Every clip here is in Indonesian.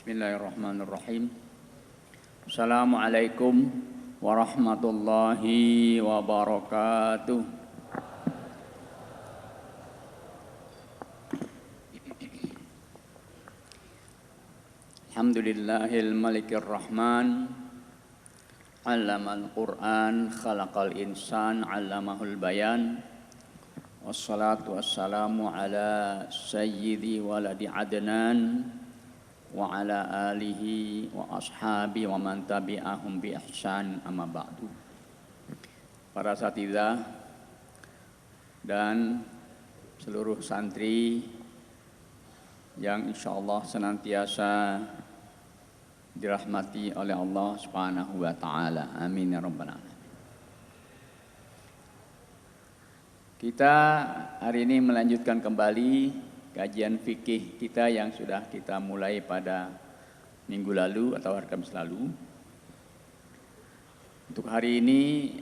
Bismillahirrahmanirrahim. Assalamualaikum warahmatullahi wabarakatuh. Alhamdulillahil malikir rahman. Allamal Qur'an, khalaqal insan, allamahul bayan. Wassalatu wassalamu ala sayyidi waladi adnan wa ala alihi wa ashabi wa man tabi'ahum bi ihsan, amma ba'du. Para asatidzah dan seluruh santri yang insyaallah senantiasa dirahmati oleh Allah Subhanahu wa taala. Amin ya rabbal alamin. Kita hari ini melanjutkan kembali kajian fikih kita yang sudah kita mulai pada minggu lalu atau hari Kamis lalu. Untuk hari ini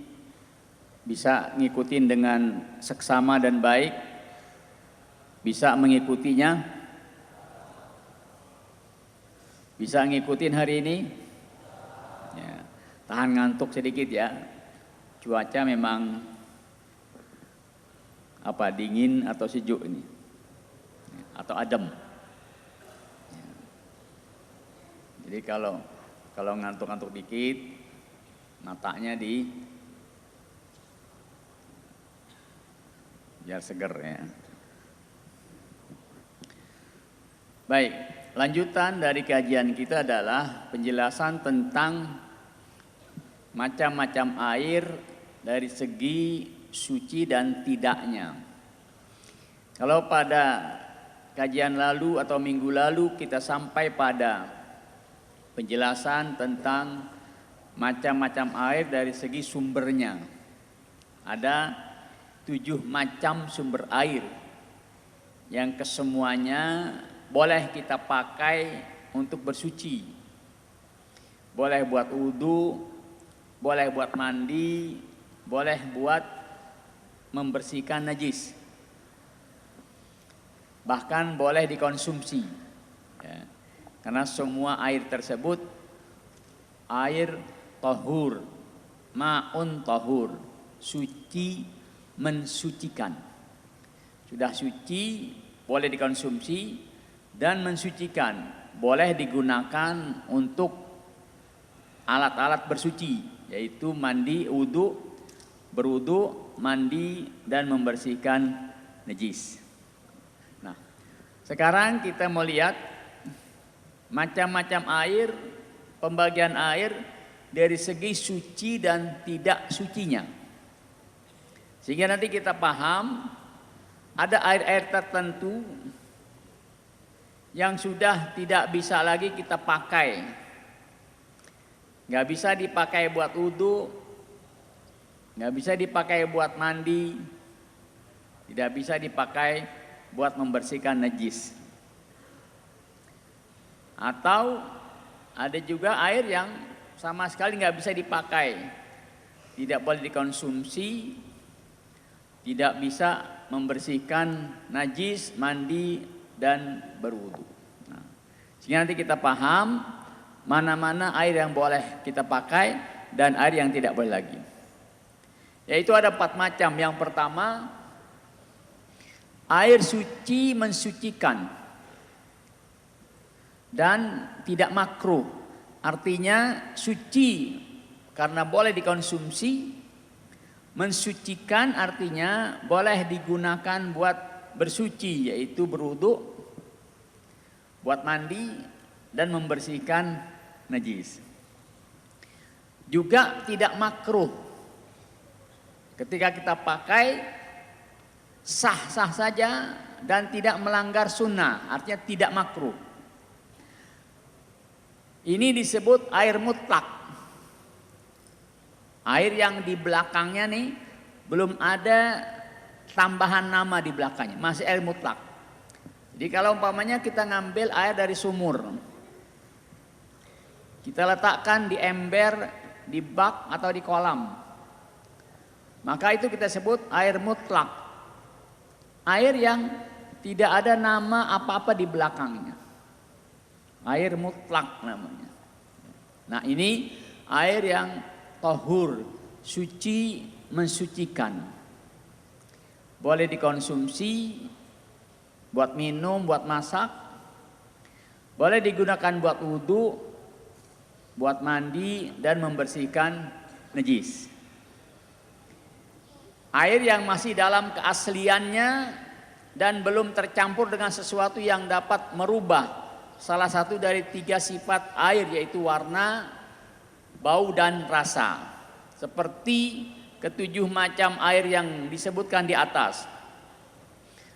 bisa ngikutin dengan seksama dan baik, bisa mengikutinya, bisa ngikutin hari ini. Ya, tahan ngantuk sedikit ya. Cuaca memang dingin atau sejuk ini, atau adem. Jadi kalau ngantuk-ngantuk dikit, matanya biar seger ya. Baik, lanjutan dari kajian kita adalah penjelasan tentang macam-macam air dari segi suci dan tidaknya. Kalau pada kajian lalu atau minggu lalu kita sampai pada penjelasan tentang macam-macam air dari segi sumbernya. Ada 7 macam sumber air yang kesemuanya boleh kita pakai untuk bersuci. Boleh buat wudu, boleh buat mandi, boleh buat membersihkan najis. Bahkan boleh dikonsumsi ya. Karena semua air tersebut air tahur, ma'un tahur, suci, mensucikan. Sudah suci boleh dikonsumsi dan mensucikan, boleh digunakan untuk alat-alat bersuci, yaitu mandi, wudu, berwudu, mandi dan membersihkan najis. Sekarang kita mau lihat macam-macam air, pembagian air dari segi suci dan tidak sucinya. Sehingga nanti kita paham ada air-air tertentu yang sudah tidak bisa lagi kita pakai. Nggak bisa dipakai buat wudu, nggak bisa dipakai buat mandi, tidak bisa dipakai buat membersihkan najis. Atau ada juga air yang sama sekali nggak bisa dipakai, tidak boleh dikonsumsi, tidak bisa membersihkan najis, mandi dan berwudu. Sehingga nanti kita paham mana-mana air yang boleh kita pakai dan air yang tidak boleh lagi. Yaitu ada 4 macam. Yang pertama, air suci mensucikan dan tidak makruh. Artinya suci karena boleh dikonsumsi, mensucikan artinya boleh digunakan buat bersuci, yaitu berwudu, buat mandi dan membersihkan najis. Juga tidak makruh. Ketika kita pakai sah-sah saja dan tidak melanggar sunnah, artinya tidak makruh. Ini disebut air mutlak. Air yang di belakangnya nih belum ada tambahan nama di belakangnya, masih air mutlak. Jadi kalau umpamanya kita ngambil air dari sumur, kita letakkan di ember, di bak atau di kolam, maka itu kita sebut air mutlak. Air yang tidak ada nama apa-apa di belakangnya. Air mutlak namanya. Nah ini air yang tahur, suci, mensucikan. Boleh dikonsumsi, buat minum, buat masak. Boleh digunakan buat wudhu, buat mandi dan membersihkan najis. Air yang masih dalam keasliannya dan belum tercampur dengan sesuatu yang dapat merubah salah satu dari 3 sifat air, yaitu warna, bau dan rasa. Seperti ke-7 macam air yang disebutkan di atas.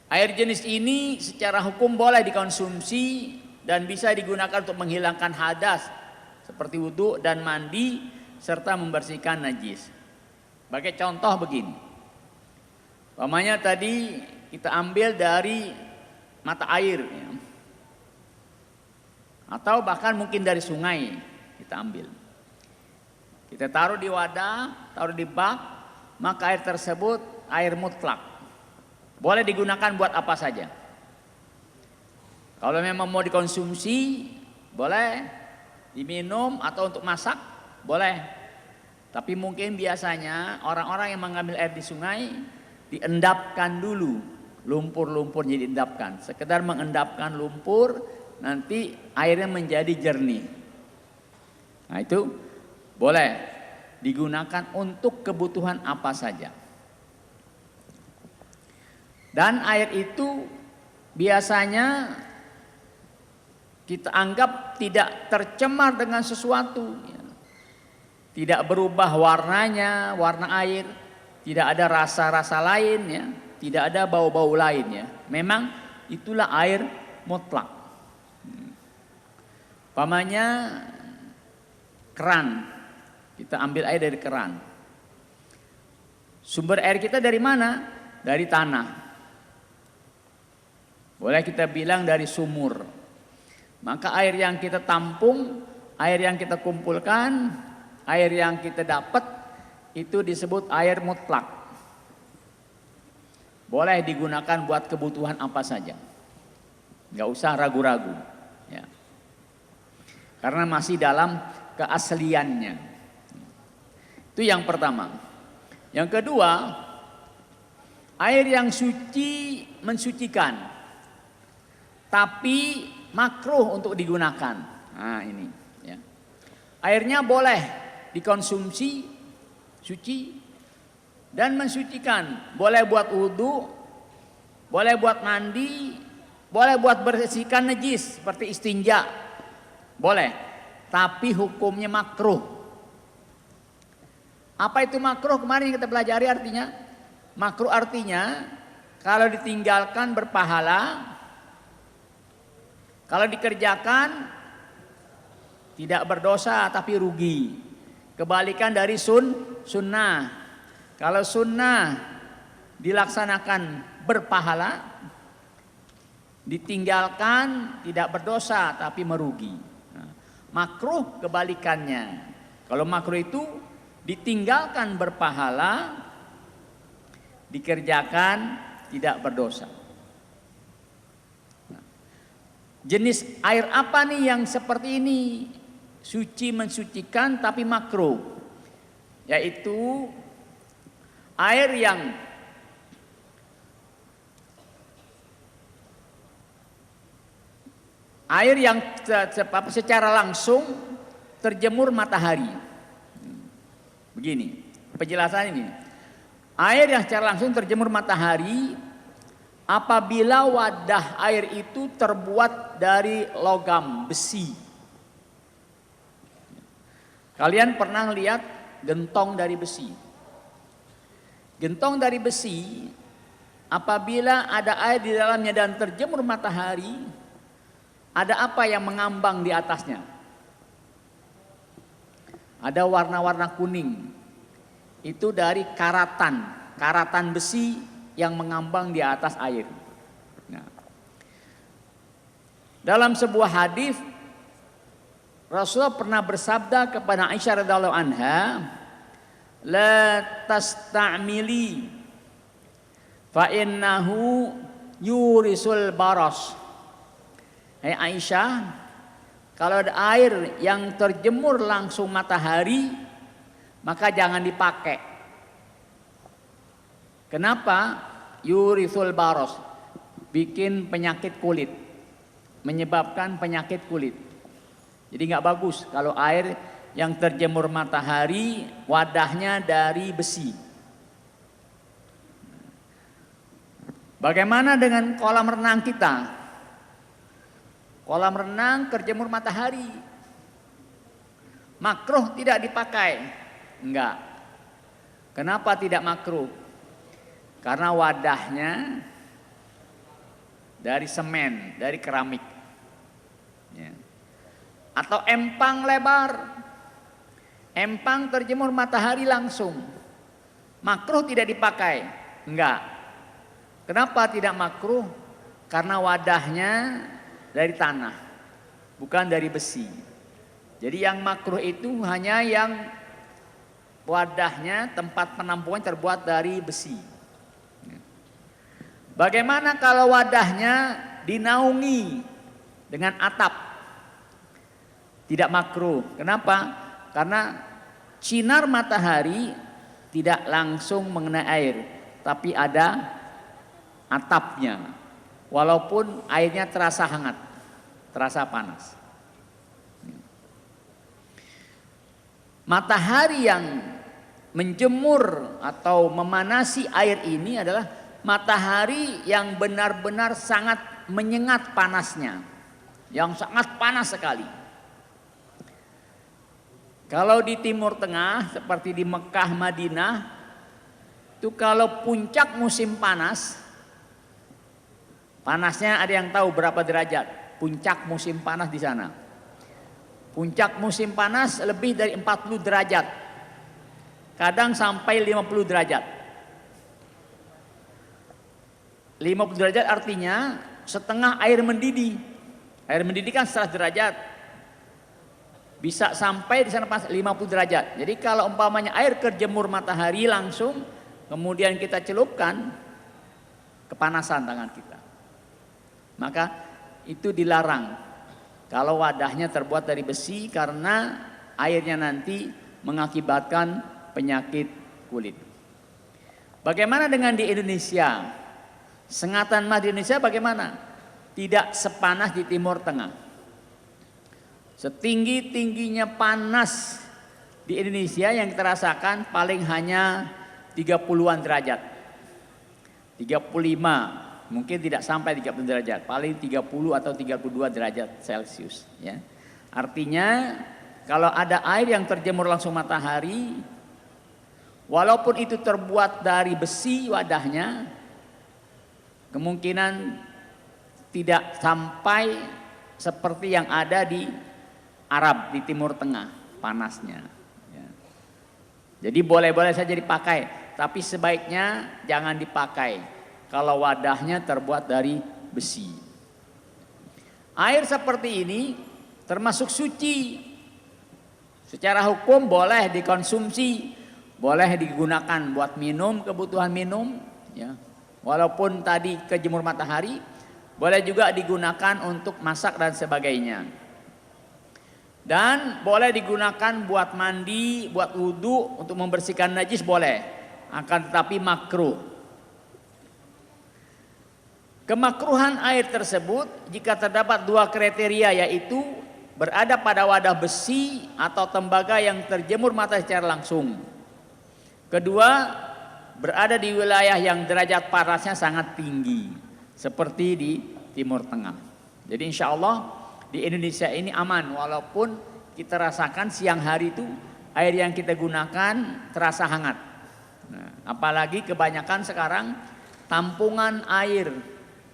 Air jenis ini secara hukum boleh dikonsumsi dan bisa digunakan untuk menghilangkan hadas seperti wudhu dan mandi serta membersihkan najis. Sebagai contoh begini. Umpamanya tadi kita ambil dari mata air ya. Atau bahkan mungkin dari sungai kita ambil. Kita taruh di wadah, taruh di bak, maka air tersebut air mutlak. Boleh digunakan buat apa saja. Kalau memang mau dikonsumsi, boleh. Diminum atau untuk masak, boleh. Tapi mungkin biasanya orang-orang yang mengambil air di sungai diendapkan dulu. Lumpur-lumpurnya diendapkan. Sekedar mengendapkan lumpur, nanti airnya menjadi jernih. Nah itu boleh digunakan untuk kebutuhan apa saja. Dan air itu biasanya kita anggap tidak tercemar dengan sesuatu. Tidak berubah warnanya, warna air. Tidak ada rasa-rasa lain ya. Tidak ada bau-bau lainnya. Memang itulah air mutlak. Umpamanya keran. Kita ambil air dari keran. Sumber air kita dari mana? Dari tanah. Boleh kita bilang dari sumur. Maka air yang kita tampung, air yang kita kumpulkan, air yang kita dapat, itu disebut air mutlak. Boleh digunakan buat kebutuhan apa saja. Nggak usah ragu-ragu. Ya. Karena masih dalam keasliannya. Itu yang pertama. Yang kedua, air yang suci mensucikan. Tapi makruh untuk digunakan. Nah ini. Ya. Airnya boleh dikonsumsi, suci, dan mensucikan. Boleh buat wudhu, boleh buat mandi, boleh buat bersihkan najis seperti istinja. Boleh, tapi hukumnya makruh. Apa itu makruh? Kemarin kita pelajari artinya. Makruh artinya kalau ditinggalkan berpahala, kalau dikerjakan tidak berdosa tapi rugi. Kebalikan dari sunnah. Kalau sunnah dilaksanakan berpahala, ditinggalkan tidak berdosa tapi merugi. Nah, makruh kebalikannya. Kalau makruh itu ditinggalkan berpahala, dikerjakan tidak berdosa. Nah, jenis air apa nih yang seperti ini? Suci mensucikan tapi makruh. Yaitu air yang secara langsung terjemur matahari. Begini, penjelasan ini. Air yang secara langsung terjemur matahari apabila wadah air itu terbuat dari logam besi. Kalian pernah lihat gentong dari besi? Gentong dari besi, apabila ada air di dalamnya dan terjemur matahari, ada apa yang mengambang di atasnya? Ada warna-warna kuning. Itu dari karatan besi yang mengambang di atas air. Nah, dalam sebuah hadis, Rasulullah pernah bersabda kepada Aisyah radhiyallahu anha, la tasta'mili fa innahu yurisul baras. Hai Aisyah, Kalau ada air yang terjemur langsung matahari, maka jangan dipakai. Kenapa? Yurisul baros, bikin penyakit kulit, menyebabkan penyakit kulit. Jadi nggak bagus kalau air yang terjemur matahari wadahnya dari besi. Bagaimana dengan kolam renang kita? Kolam renang terjemur matahari, makruh tidak dipakai? Enggak. Kenapa tidak makruh? Karena wadahnya dari semen, dari keramik, ya. Atau empang lebar, empang terjemur matahari langsung, makruh tidak dipakai? Enggak. Kenapa tidak makruh? Karena wadahnya dari tanah, bukan dari besi. Jadi yang makruh itu hanya yang wadahnya, tempat penampungan terbuat dari besi. Bagaimana kalau wadahnya dinaungi dengan atap? Tidak makruh. Kenapa? Karena sinar matahari tidak langsung mengenai air, tapi ada atapnya. Walaupun airnya terasa hangat, terasa panas. Matahari yang menjemur atau memanasi air ini adalah matahari yang benar-benar sangat menyengat panasnya, yang sangat panas sekali. Kalau di Timur Tengah seperti di Mekah, Madinah, itu kalau puncak musim panas, panasnya ada yang tahu berapa derajat? Puncak musim panas di sana. Puncak musim panas lebih dari 40 derajat. Kadang sampai 50 derajat. 50 derajat artinya setengah air mendidih. Air mendidih kan 100 derajat. Bisa sampai di sana pas 50 derajat. Jadi kalau umpamanya air terjemur matahari langsung, kemudian kita celupkan, kepanasan tangan kita. Maka itu dilarang. Kalau wadahnya terbuat dari besi, karena airnya nanti mengakibatkan penyakit kulit. Bagaimana dengan di Indonesia? Sengatan mah di Indonesia bagaimana? Tidak sepanas di Timur Tengah. Setinggi-tingginya panas di Indonesia yang kita rasakan paling hanya 30-an derajat. 35, mungkin tidak sampai 30 derajat, paling 30 atau 32 derajat Celcius, ya. Artinya kalau ada air yang terjemur langsung matahari, walaupun itu terbuat dari besi wadahnya, kemungkinan tidak sampai seperti yang ada di Arab, di Timur Tengah panasnya, ya. Jadi boleh-boleh saja dipakai, tapi sebaiknya jangan dipakai kalau wadahnya terbuat dari besi. Air seperti ini termasuk suci. Secara hukum boleh dikonsumsi, boleh digunakan buat minum, kebutuhan minum, ya. Walaupun tadi kejemur matahari, boleh juga digunakan untuk masak dan sebagainya. Dan boleh digunakan buat mandi, buat wudhu, untuk membersihkan najis boleh. Akan tetapi makruh. Kemakruhan air tersebut jika terdapat dua kriteria, yaitu berada pada wadah besi atau tembaga yang terjemur matahari secara langsung. Kedua, berada di wilayah yang derajat panasnya sangat tinggi, seperti di Timur Tengah. Jadi insya Allah di Indonesia ini aman, walaupun kita rasakan siang hari itu air yang kita gunakan terasa hangat. Nah, apalagi kebanyakan sekarang tampungan air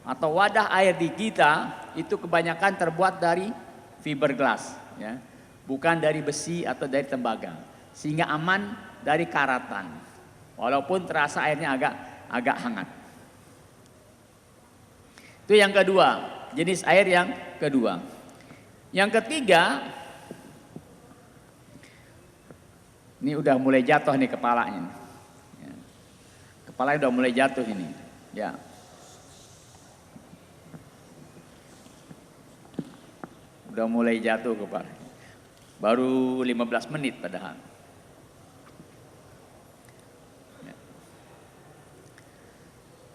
atau wadah air di kita itu kebanyakan terbuat dari fiberglass, ya, bukan dari besi atau dari tembaga, sehingga aman dari karatan, walaupun terasa airnya agak hangat. Itu yang kedua, jenis air yang kedua. Yang ketiga, ini udah mulai jatuh nih kepalanya, ya. Kepalanya udah mulai jatuh ini, ya. Udah mulai jatuh kepala. Baru 15 menit padahal.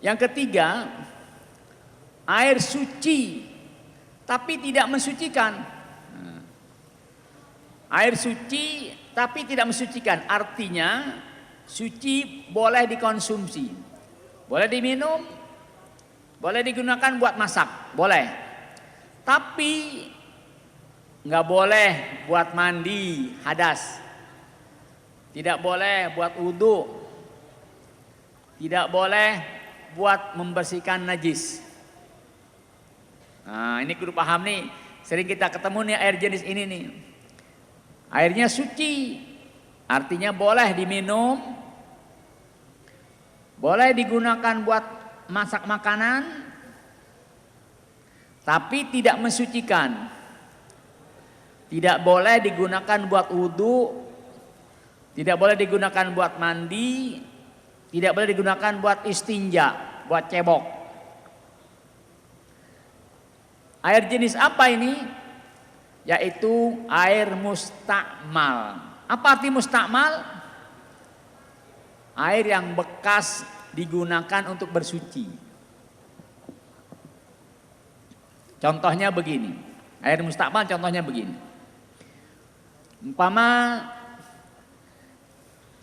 Yang ketiga, air suci tapi tidak mensucikan. Air suci tapi tidak mensucikan, artinya suci boleh dikonsumsi, boleh diminum, boleh digunakan buat masak, boleh. Tapi nggak boleh buat mandi hadas, tidak boleh buat wudhu, tidak boleh buat membersihkan najis. Nah, ini kudu paham nih. Sering kita ketemu nih air jenis ini nih. Airnya suci, artinya boleh diminum, boleh digunakan buat masak makanan, tapi tidak mensucikan. Tidak boleh digunakan buat wudhu, tidak boleh digunakan buat mandi, tidak boleh digunakan buat istinja, buat cebok. Air jenis apa ini? Yaitu air mustakmal. Apa arti mustakmal? Air yang bekas digunakan untuk bersuci. Contohnya begini. Air mustakmal contohnya begini. Umpama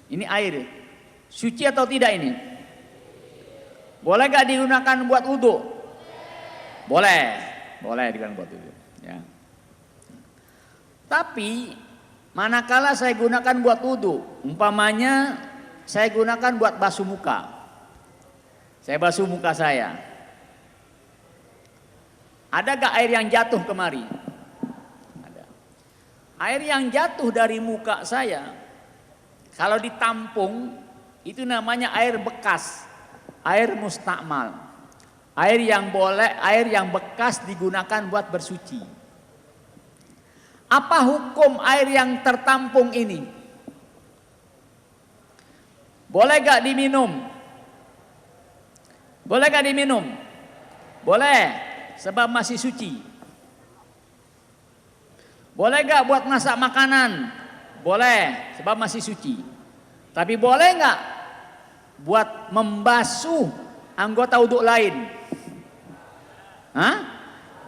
ini air suci atau tidak ini? Boleh gak digunakan buat wudhu? Boleh, boleh digunakan buat wudhu. Ya. Tapi manakala saya gunakan buat wudhu, umpamanya saya gunakan buat basuh muka. Saya basuh muka saya. Ada gak air yang jatuh kemari? Ada. Air yang jatuh dari muka saya, kalau ditampung, itu namanya air bekas, air mustakmal, air yang bekas digunakan buat bersuci. Apa hukum air yang tertampung ini? Boleh gak diminum? Boleh gak diminum? Boleh, sebab masih suci. Boleh gak buat masak makanan? Boleh, sebab masih suci. Tapi boleh gak buat membasuh anggota wudhu lain? Hah?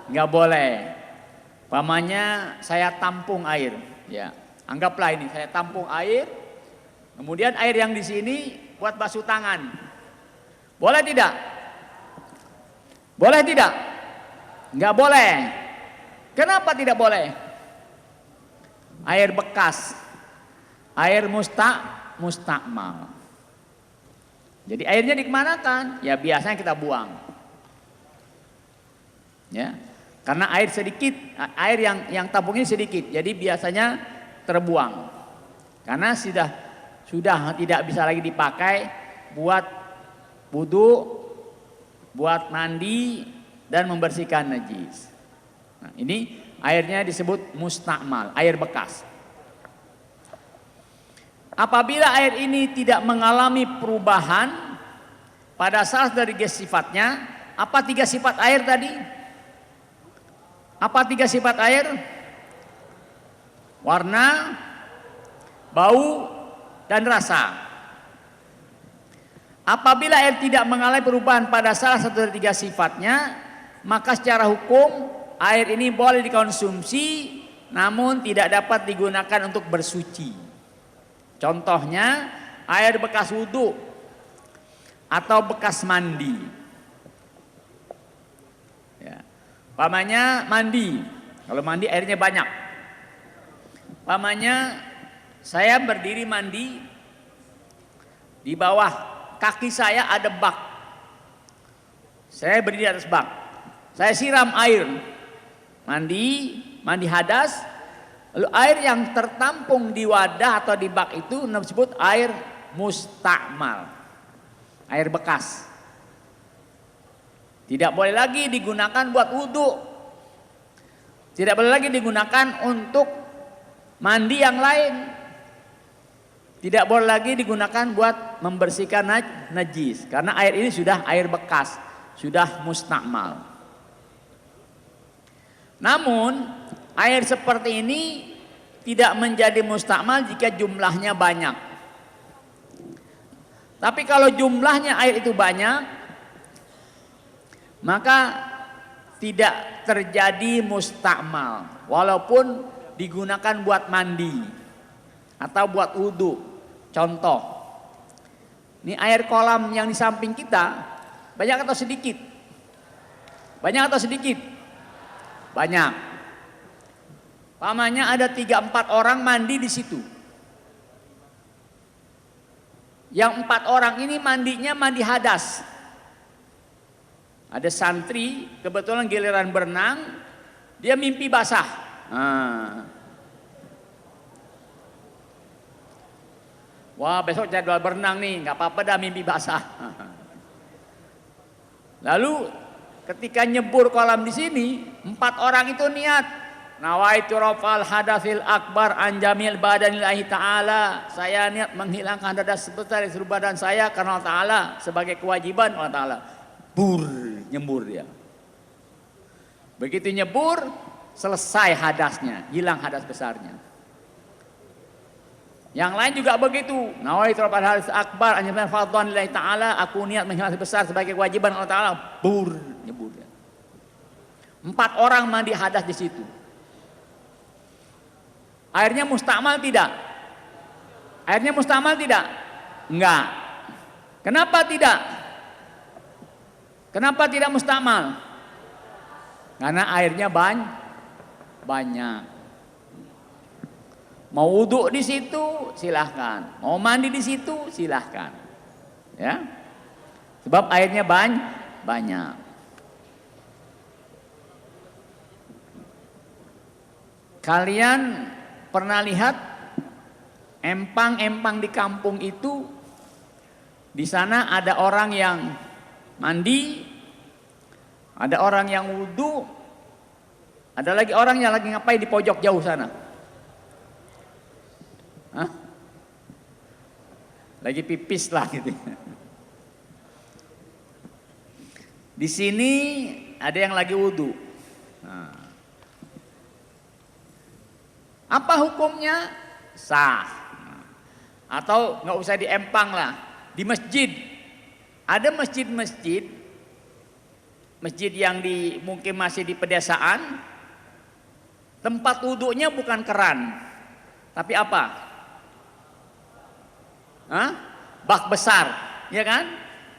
Nggak boleh. Pamannya saya tampung air, ya. Anggaplah ini saya tampung air, kemudian air yang di sini buat basuh tangan. Boleh tidak? Boleh tidak? Nggak boleh. Kenapa tidak boleh? Air bekas, air mustakmal. Jadi airnya dikemanakan? Ya biasanya kita buang. Ya, karena air sedikit, air yang tabung ini sedikit, jadi biasanya terbuang. Karena sudah tidak bisa lagi dipakai buat wudu, buat mandi dan membersihkan najis. Nah, ini airnya disebut mustakmal, air bekas. Apabila air ini tidak mengalami perubahan pada salah dari sifatnya, apa 3 sifat air tadi? Apa 3 sifat air? Warna, bau, dan rasa. Apabila air tidak mengalami perubahan pada salah satu dari 3 sifatnya, maka secara hukum air ini boleh dikonsumsi, namun tidak dapat digunakan untuk bersuci. Contohnya air bekas wudhu atau bekas mandi. Ya. Pamannya mandi, kalau mandi airnya banyak. Pamannya saya berdiri mandi, di bawah kaki saya ada bak. Saya berdiri di atas bak. Saya siram air, mandi hadas. Lalu air yang tertampung di wadah atau di bak itu disebut air mustakmal, air bekas. Tidak boleh lagi digunakan buat wudhu, tidak boleh lagi digunakan untuk mandi yang lain, tidak boleh lagi digunakan buat membersihkan najis, karena air ini sudah air bekas, sudah mustakmal. Namun Air seperti ini tidak menjadi mustakmal jika jumlahnya banyak. Tapi kalau jumlahnya air itu banyak, maka tidak terjadi mustakmal, walaupun digunakan buat mandi atau buat wudhu. Contoh, ini air kolam yang di samping kita banyak atau sedikit? Banyak atau sedikit? Banyak. Pamannya ada 3-4 orang mandi di situ. Yang 4 orang ini mandinya mandi hadas. Ada santri kebetulan giliran berenang, dia mimpi basah. Wah, besok jadwal berenang nih, nggak apa-apa dah mimpi basah. Lalu ketika nyebur kolam di sini, 4 orang itu niat, nawaitu rafal hadasil akbar anjamil badanillahi ta'ala. Saya niat menghilangkan hadas sebesar di seluruh badan saya karena Allah Ta'ala, sebagai kewajiban Allah Ta'ala. Nyembur dia. Begitu nyebur, selesai hadasnya, hilang hadas besarnya. Yang lain juga begitu. Nawaitu rafal hadasil akbar anjamil badanillahi ta'ala. Aku niat menghilangkan hadas besar sebagai kewajiban Allah Ta'ala. Nyembur dia. 4 orang mandi hadas di situ. Airnya mustakmal tidak? Airnya mustakmal tidak? Enggak. Kenapa tidak? Kenapa tidak mustakmal? Karena airnya banyak. Mau wudhu di situ silahkan, mau mandi di situ silahkan, ya. Sebab airnya banyak. Kalian pernah lihat empang-empang di kampung itu? Di sana ada orang yang mandi, ada orang yang wudhu, ada lagi orang yang lagi ngapain di pojok jauh sana. Hah? Lagi pipis lah gitu. Di sini ada yang lagi wudhu. Apa hukumnya? Sah. Atau nggak usah di empang lah, di masjid. Ada masjid yang mungkin masih di pedesaan, tempat wudhunya bukan keran, tapi apa? Bak besar, ya kan?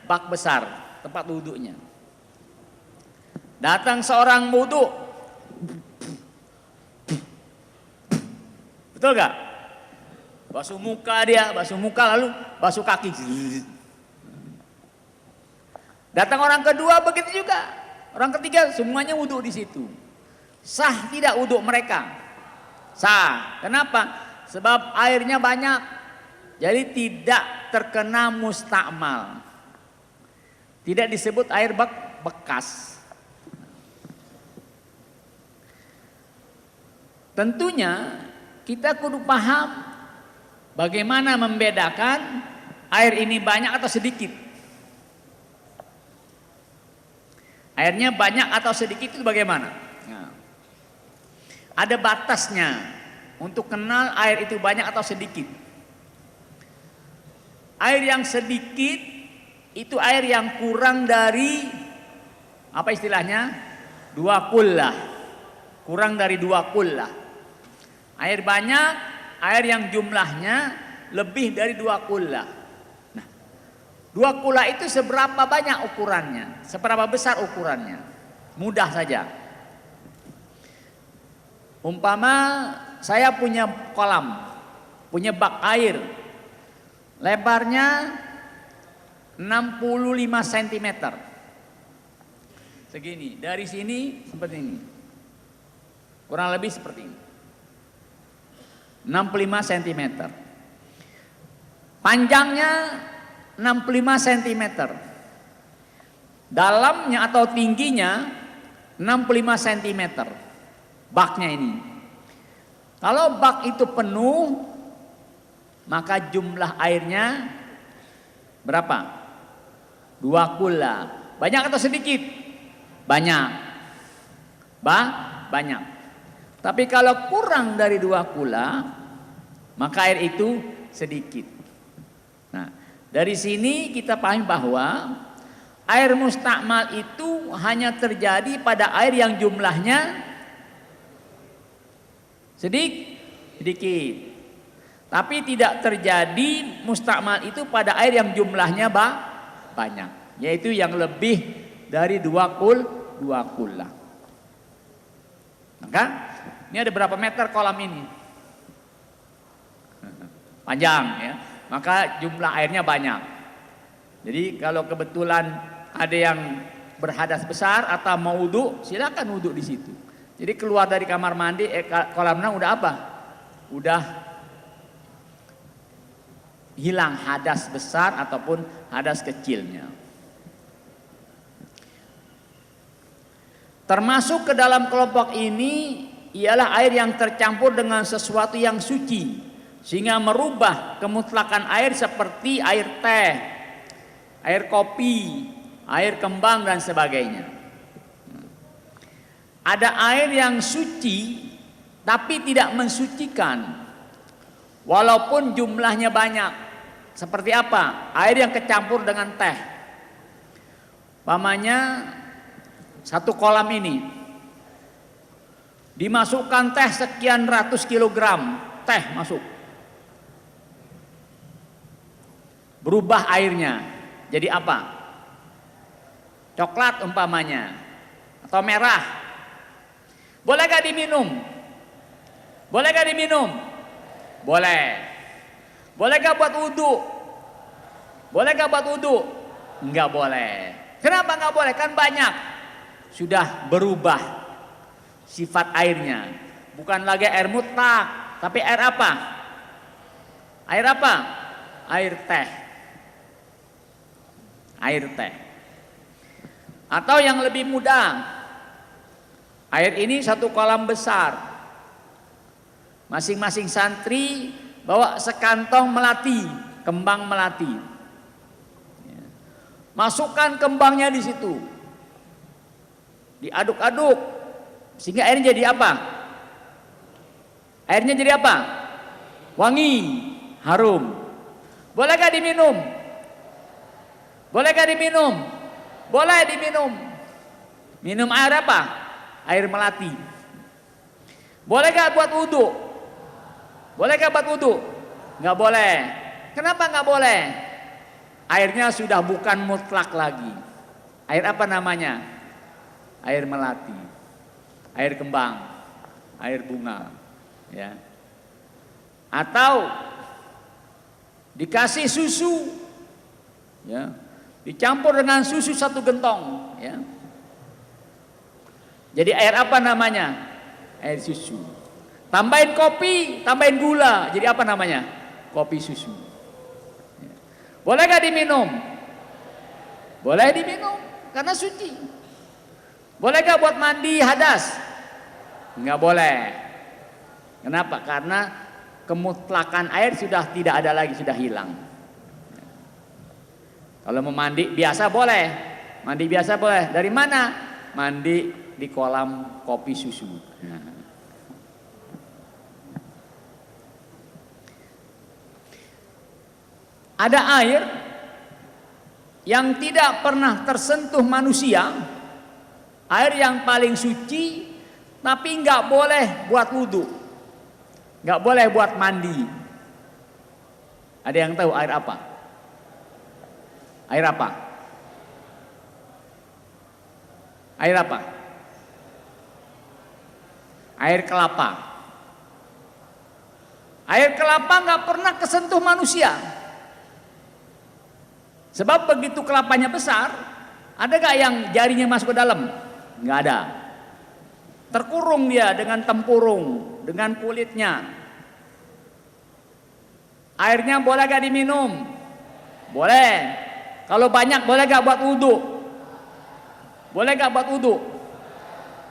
Bak besar tempat wudhunya. Datang seorang wudhu, betul gak? Basuh muka lalu basuh kaki. Datang orang kedua begitu juga. Orang ketiga semuanya wudhu di situ. Sah tidak wudhu mereka? Sah. Kenapa? Sebab airnya banyak. Jadi tidak terkena mustakmal. Tidak disebut air bekas. Tentunya kita kudu paham bagaimana membedakan air ini banyak atau sedikit. Airnya banyak atau sedikit itu bagaimana? Nah, ada batasnya untuk kenal air itu banyak atau sedikit. Air yang sedikit itu air yang kurang dari apa istilahnya? 2 kullah. Kurang dari 2 kullah. Air banyak, air yang jumlahnya lebih dari 2 kullah. Nah, 2 kullah itu seberapa banyak ukurannya? Seberapa besar ukurannya? Mudah saja. Umpama saya punya kolam, punya bak air. Lebarnya 65 cm. Segini, dari sini seperti ini. Kurang lebih seperti ini. 65 cm. Panjangnya 65 cm. Dalamnya atau tingginya 65 cm. Baknya ini. Kalau bak itu penuh, maka jumlah airnya berapa? 2 kullah. Banyak atau sedikit? Banyak. Banyak. Tapi kalau kurang dari 2 kula, maka air itu sedikit. Nah, dari sini kita pahami bahwa air mustakmal itu hanya terjadi pada air yang jumlahnya sedikit. Tapi tidak terjadi mustakmal itu pada air yang jumlahnya banyak, yaitu yang lebih dari 2 kula. Maka ini ada berapa meter kolam ini? Panjang ya. Maka jumlah airnya banyak. Jadi kalau kebetulan ada yang berhadas besar atau mau wudhu, silakan wudhu di situ. Jadi keluar dari kamar mandi, kolam renang udah apa? Udah hilang hadas besar ataupun hadas kecilnya. Termasuk ke dalam kelompok ini ialah air yang tercampur dengan sesuatu yang suci, sehingga merubah kemutlakan air seperti air teh, air kopi, air kembang dan sebagainya. Ada air yang suci tapi tidak mensucikan walaupun jumlahnya banyak. Seperti apa? Air yang kecampur dengan teh. Pamannya satu kolam ini dimasukkan teh sekian ratus kilogram teh masuk. Berubah airnya jadi apa? Coklat umpamanya atau merah. Boleh gak diminum? Boleh gak diminum? Boleh. Boleh gak buat wudhu? Boleh gak buat wudhu? Enggak boleh. Kenapa enggak boleh? Kan banyak. Sudah berubah sifat airnya. Bukan lagi air mutlak, tapi air apa? Air apa? Air teh. Air teh. Atau yang lebih mudah, air ini satu kolam besar. Masing-masing santri bawa sekantong melati, kembang melati. Masukkan kembangnya di situ. Diaduk-aduk sehingga airnya jadi apa? Airnya jadi apa? Wangi, harum. Boleh gak diminum? Boleh gak diminum? Boleh diminum. Minum air apa? Air melati. Boleh gak buat wudhu? Boleh gak buat wudhu? Gak boleh. Kenapa gak boleh? Airnya sudah bukan mutlak lagi. Air apa namanya? Air melati, air kembang, air bunga, ya. Atau dikasih susu, ya, dicampur dengan susu satu gentong, ya. Jadi air apa namanya? Air susu. Tambahin kopi, tambahin gula, jadi apa namanya? Kopi susu. Ya. Boleh gak diminum? Boleh diminum, karena suci. Boleh gak buat mandi hadas? Enggak boleh. Kenapa? Karena kemutlakan air sudah tidak ada lagi, sudah hilang. Kalau mau mandi biasa boleh. Mandi biasa boleh. Dari mana? Mandi di kolam kopi susu. Nah. Ada air yang tidak pernah tersentuh manusia. Air yang paling suci, tapi nggak boleh buat wudhu, nggak boleh buat mandi. Ada yang tahu air apa? Air apa? Air apa? Air kelapa. Air kelapa nggak pernah kesentuh manusia. Sebab begitu kelapanya besar, ada gak yang jarinya masuk ke dalam? Nggak ada. Terkurung dia dengan tempurung, dengan kulitnya. Airnya boleh gak diminum? Boleh. Kalau banyak boleh gak buat wudhu? Boleh gak buat wudhu?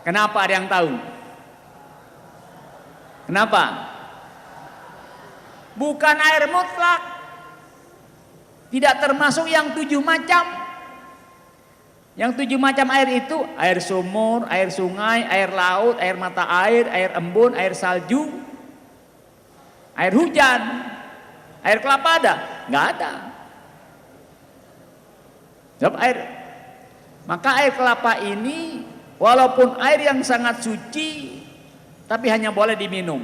Kenapa, ada yang tahu? Kenapa? Bukan air mutlak. Tidak termasuk yang 7 macam. Yang 7 macam air itu air sumur, air sungai, air laut, air mata air, air embun, air salju, air hujan. Air kelapa ada? Nggak ada. Sebab maka air kelapa ini walaupun air yang sangat suci, tapi hanya boleh diminum.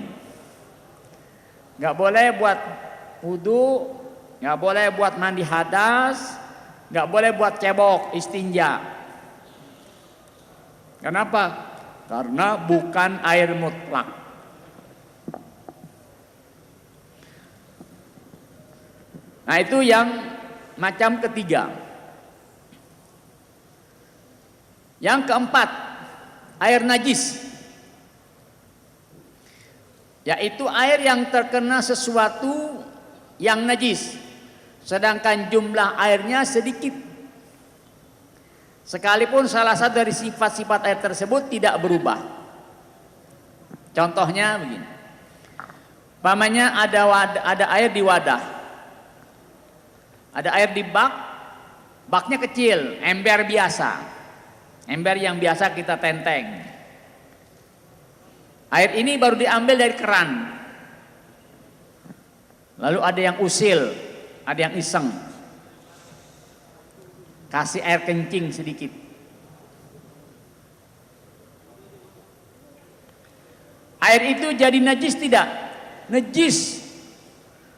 Nggak boleh buat wudu, nggak boleh buat mandi hadas, nggak boleh buat cebok, istinja. Kenapa? Karena bukan air mutlak. Nah itu yang macam ketiga. Yang keempat, air najis, yaitu air yang terkena sesuatu yang najis, sedangkan jumlah airnya sedikit. Sekalipun salah satu dari sifat-sifat air tersebut tidak berubah. Contohnya begini. Umpamanya ada air di wadah. Ada air di bak, baknya kecil, ember biasa. Ember yang biasa kita tenteng. Air ini baru diambil dari keran. Lalu ada yang usil, ada yang iseng. Kasih air kencing sedikit. Air itu jadi najis tidak? Najis.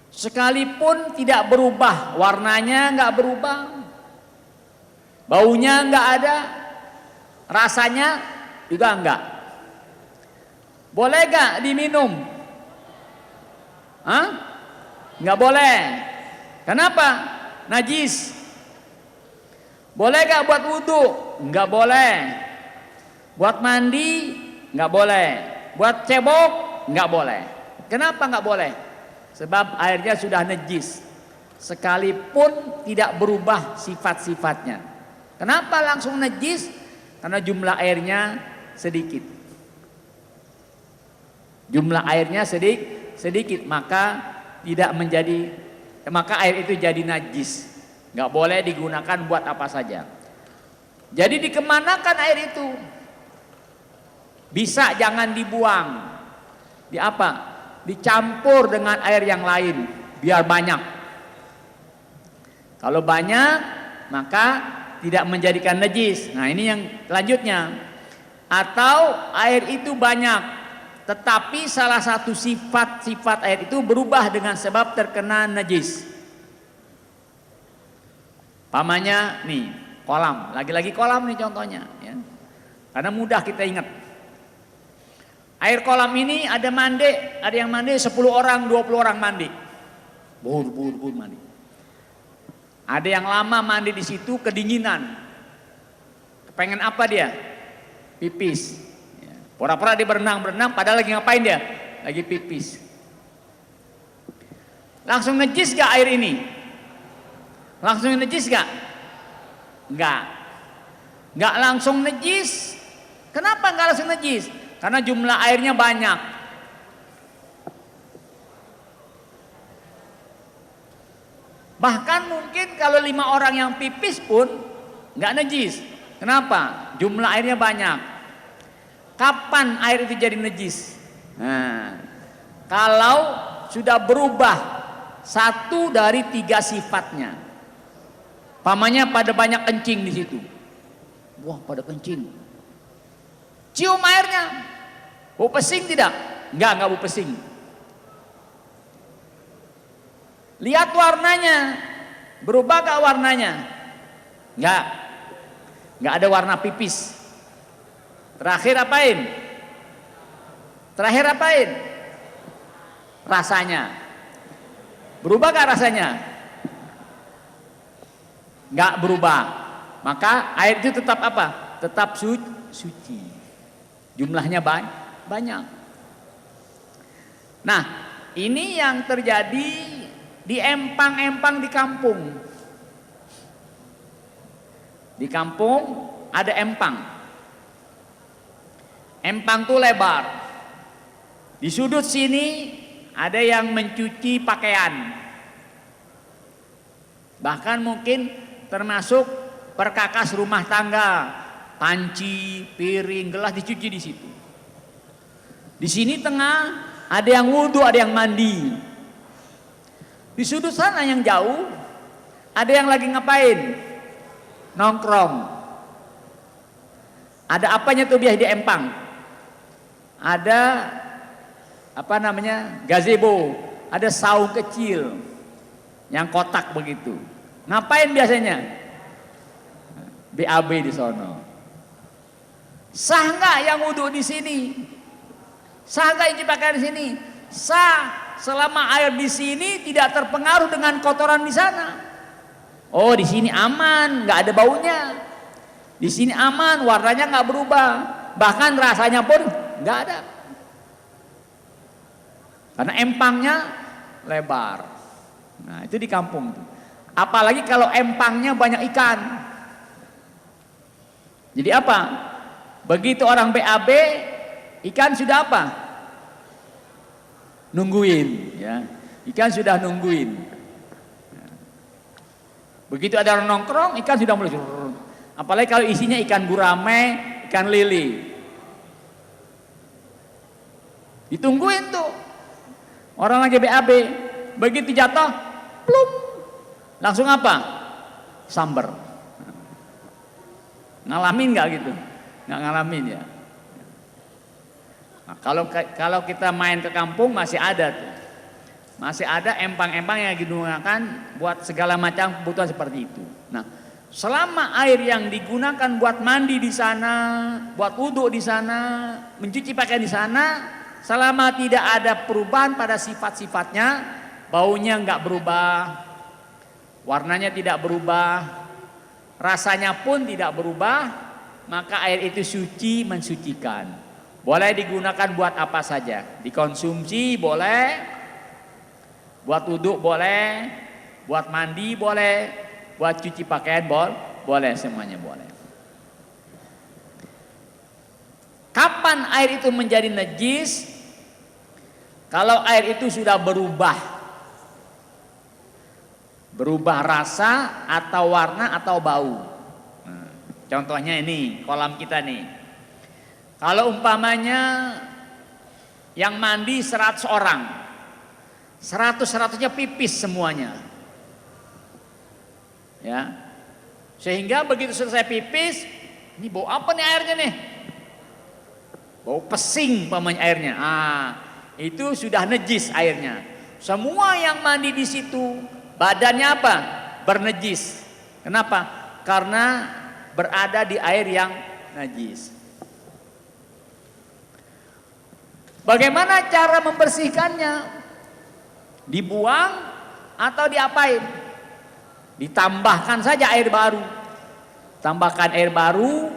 Sekalipun tidak berubah, warnanya nggak berubah, baunya nggak ada, rasanya juga enggak. Boleh gak diminum? Hah? Enggak boleh. Kenapa? Najis. Boleh gak buat wudhu? Enggak boleh. Buat mandi? Enggak boleh. Buat cebok? Enggak boleh. Kenapa enggak boleh? Sebab airnya sudah najis. Sekalipun tidak berubah sifat-sifatnya. Kenapa langsung najis? Karena jumlah airnya sedikit. Jumlah airnya sedikit, maka air itu jadi najis. Nggak boleh digunakan buat apa saja. Jadi dikemanakan air itu? Bisa jangan dibuang. Di apa? Dicampur dengan air yang lain biar banyak. Kalau banyak maka tidak menjadikan najis. Nah ini yang selanjutnya. Atau air itu banyak, tetapi salah satu sifat air itu berubah dengan sebab terkena najis. Pamannya nih kolam, lagi-lagi kolam nih contohnya. Ya. Karena mudah kita ingat. Air kolam ini ada yang mandi 10 orang, 20 orang mandi. Bur mandi. Ada yang lama mandi di situ kedinginan. Pengen apa dia? Pipis. Pura-pura dia berenang, padahal lagi ngapain dia? Lagi pipis. Langsung najis gak air ini? Langsung najis gak? Enggak. Enggak langsung najis. Kenapa enggak langsung najis? Karena jumlah airnya banyak. Bahkan mungkin kalau 5 orang yang pipis pun nggak najis. Kenapa? Jumlah airnya banyak. Kapan air itu jadi najis? Nah, kalau sudah berubah satu dari 3 sifatnya. Pamannya pada banyak kencing di situ. Wah, pada kencing. Cium airnya. Bau pesing tidak? Enggak bau pesing. Lihat warnanya, berubah gak warnanya? Enggak ada warna pipis. Terakhir apain? Rasanya. Berubah gak rasanya? Enggak berubah. Maka air itu tetap apa? Tetap suci. Jumlahnya banyak. Nah, ini yang terjadi di empang-empang di kampung. Di kampung ada empang. Empang tuh lebar. Di sudut sini ada yang mencuci pakaian. Bahkan mungkin termasuk perkakas rumah tangga, panci, piring, gelas dicuci di situ. Di sini tengah ada yang wudhu, ada yang mandi. Di sudut sana yang jauh ada yang lagi ngapain? Nongkrong. Ada apanya tuh biasa di empang? Ada apa namanya? Gazebo. Ada saung kecil yang kotak begitu. Ngapain biasanya? BAB di sono. Sah nggak yang wudhu di sini? Sah nggak yang dipakai di sini? Sah selama air di sini tidak terpengaruh dengan kotoran di sana. Oh, di sini aman, nggak ada baunya. Di sini aman, warnanya nggak berubah, bahkan rasanya pun nggak ada. Karena empangnya lebar. Nah, itu di kampung. Apalagi kalau empangnya banyak ikan. Jadi apa? Begitu orang BAB, ikan sudah apa? Nungguin, ya. Ikan sudah nungguin. Begitu ada orang nongkrong, ikan sudah mulai. Apalagi kalau isinya ikan gurame, ikan lele. Ditungguin tuh. Orang lagi BAB, begitu jatuh, plum. Langsung apa? Samber. Ngalamin nggak gitu? Nggak ngalamin ya. Nah, kalau kita main ke kampung masih ada tuh. Masih ada empang-empang yang digunakan buat segala macam kebutuhan seperti itu. Nah, selama air yang digunakan buat mandi di sana, buat wudhu di sana, mencuci pakaian di sana, selama tidak ada perubahan pada sifat-sifatnya, baunya nggak berubah, warnanya tidak berubah, rasanya pun tidak berubah, maka air itu suci, mensucikan. Boleh digunakan buat apa saja, dikonsumsi boleh, buat wudhu boleh, buat mandi boleh, buat cuci pakaian boleh, semuanya boleh. Kapan air itu menjadi najis? Kalau air itu sudah berubah rasa atau warna atau bau. Nah, contohnya ini kolam kita nih. Kalau umpamanya yang mandi 100 orang, 100-100-nya pipis semuanya, ya, sehingga begitu selesai pipis, ini bau apa nih airnya nih? Bau pesing umpamanya airnya. Itu sudah najis airnya. Semua yang mandi di situ badannya apa? Bernajis. Kenapa? Karena berada di air yang najis. Bagaimana cara membersihkannya? Dibuang atau diapain? Ditambahkan saja air baru. Tambahkan air baru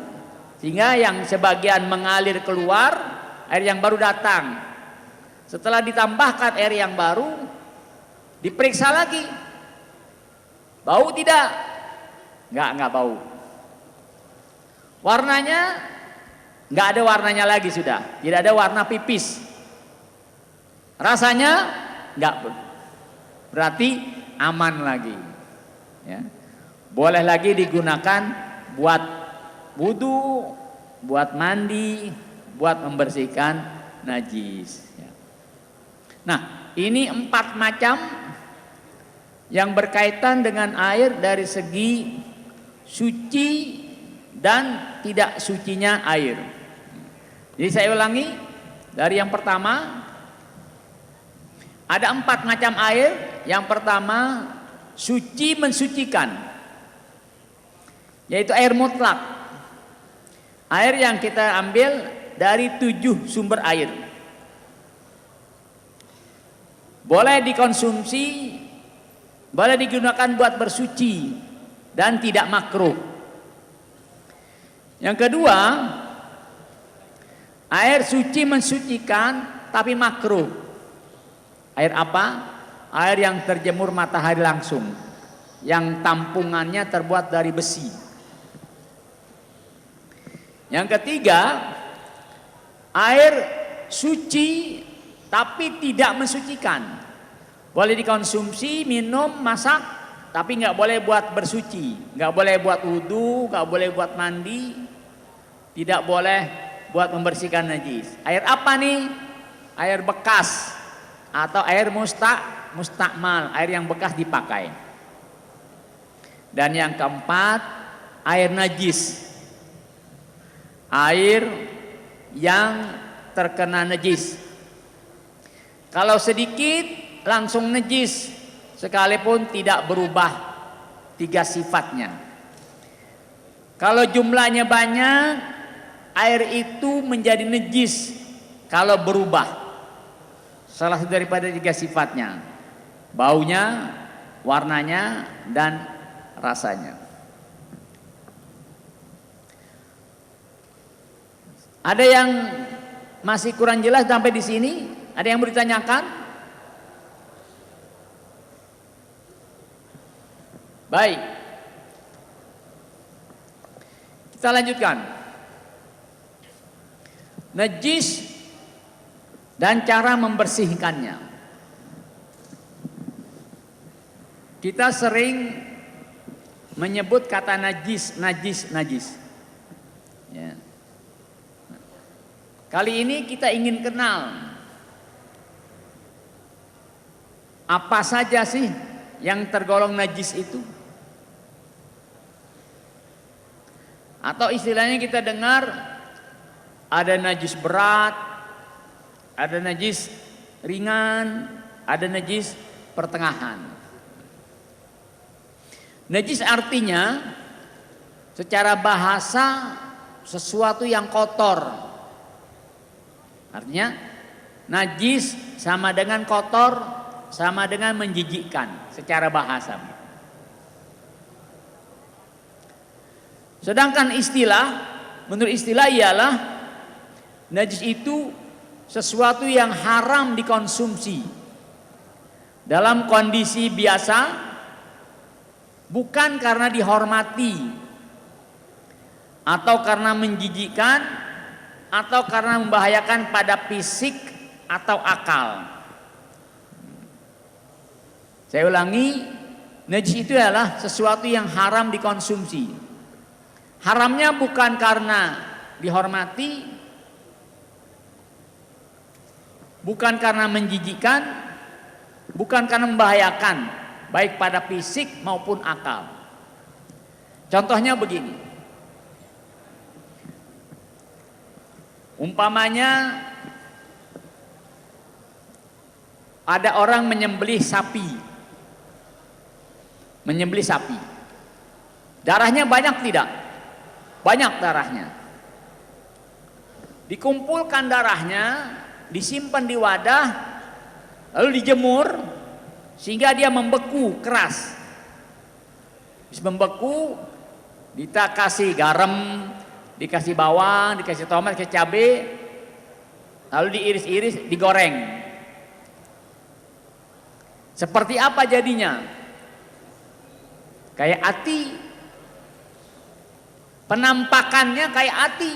sehingga yang sebagian mengalir keluar, air yang baru datang. Setelah ditambahkan air yang baru, diperiksa lagi. Bau tidak? Enggak bau. Warnanya? Enggak ada warnanya lagi sudah. Tidak ada warna pipis. Rasanya? Enggak. Berarti aman lagi. Ya. Boleh lagi digunakan buat wudhu, buat mandi, buat membersihkan najis. Ya. Nah, ini 4 macam yang berkaitan dengan air dari segi suci dan tidak sucinya air. Jadi saya ulangi, dari yang pertama ada 4 macam air. Yang pertama suci mensucikan, yaitu air mutlak. Air yang kita ambil dari 7 sumber air. Boleh dikonsumsi, boleh digunakan buat bersuci dan tidak makruh. Yang kedua, air suci mensucikan tapi makruh. Air apa? Air yang terjemur matahari langsung, yang tampungannya terbuat dari besi. Yang ketiga, air suci tapi tidak mensucikan. Boleh dikonsumsi, minum, masak, tapi nggak boleh buat bersuci, nggak boleh buat wudhu, nggak boleh buat mandi, tidak boleh buat membersihkan najis. Air apa nih? Air bekas atau air mustakmal, air yang bekas dipakai. Dan yang keempat, air najis, air yang terkena najis. Kalau sedikit langsung najis, sekalipun tidak berubah 3 sifatnya. Kalau jumlahnya banyak, air itu menjadi najis kalau berubah salah satu daripada 3 sifatnya, baunya, warnanya, dan rasanya. Ada yang masih kurang jelas sampai di sini? Ada yang mau ditanyakan? Baik, kita lanjutkan. Najis dan cara membersihkannya. Kita sering menyebut kata najis. Ya. Kali ini kita ingin kenal apa saja sih yang tergolong najis itu. Atau istilahnya kita dengar ada najis berat, ada najis ringan, ada najis pertengahan. Najis artinya secara bahasa sesuatu yang kotor. Artinya najis sama dengan kotor, sama dengan menjijikkan secara bahasa. Sedangkan menurut istilah ialah najis itu sesuatu yang haram dikonsumsi dalam kondisi biasa, bukan karena dihormati atau karena menjijikkan atau karena membahayakan pada fisik atau akal. Saya ulangi, najis itu adalah sesuatu yang haram dikonsumsi. Haramnya bukan karena dihormati, bukan karena menjijikkan, bukan karena membahayakan baik pada fisik maupun akal. Contohnya begini. Umpamanya ada orang menyembelih sapi. Darahnya banyak tidak? Banyak darahnya. Dikumpulkan darahnya, disimpan di wadah, lalu dijemur sehingga dia membeku keras. Bisa membeku, kita kasih garam, dikasih bawang, dikasih tomat, dikasih cabai, lalu diiris-iris, digoreng. Seperti apa jadinya? Kayak ati. Penampakannya kayak ati.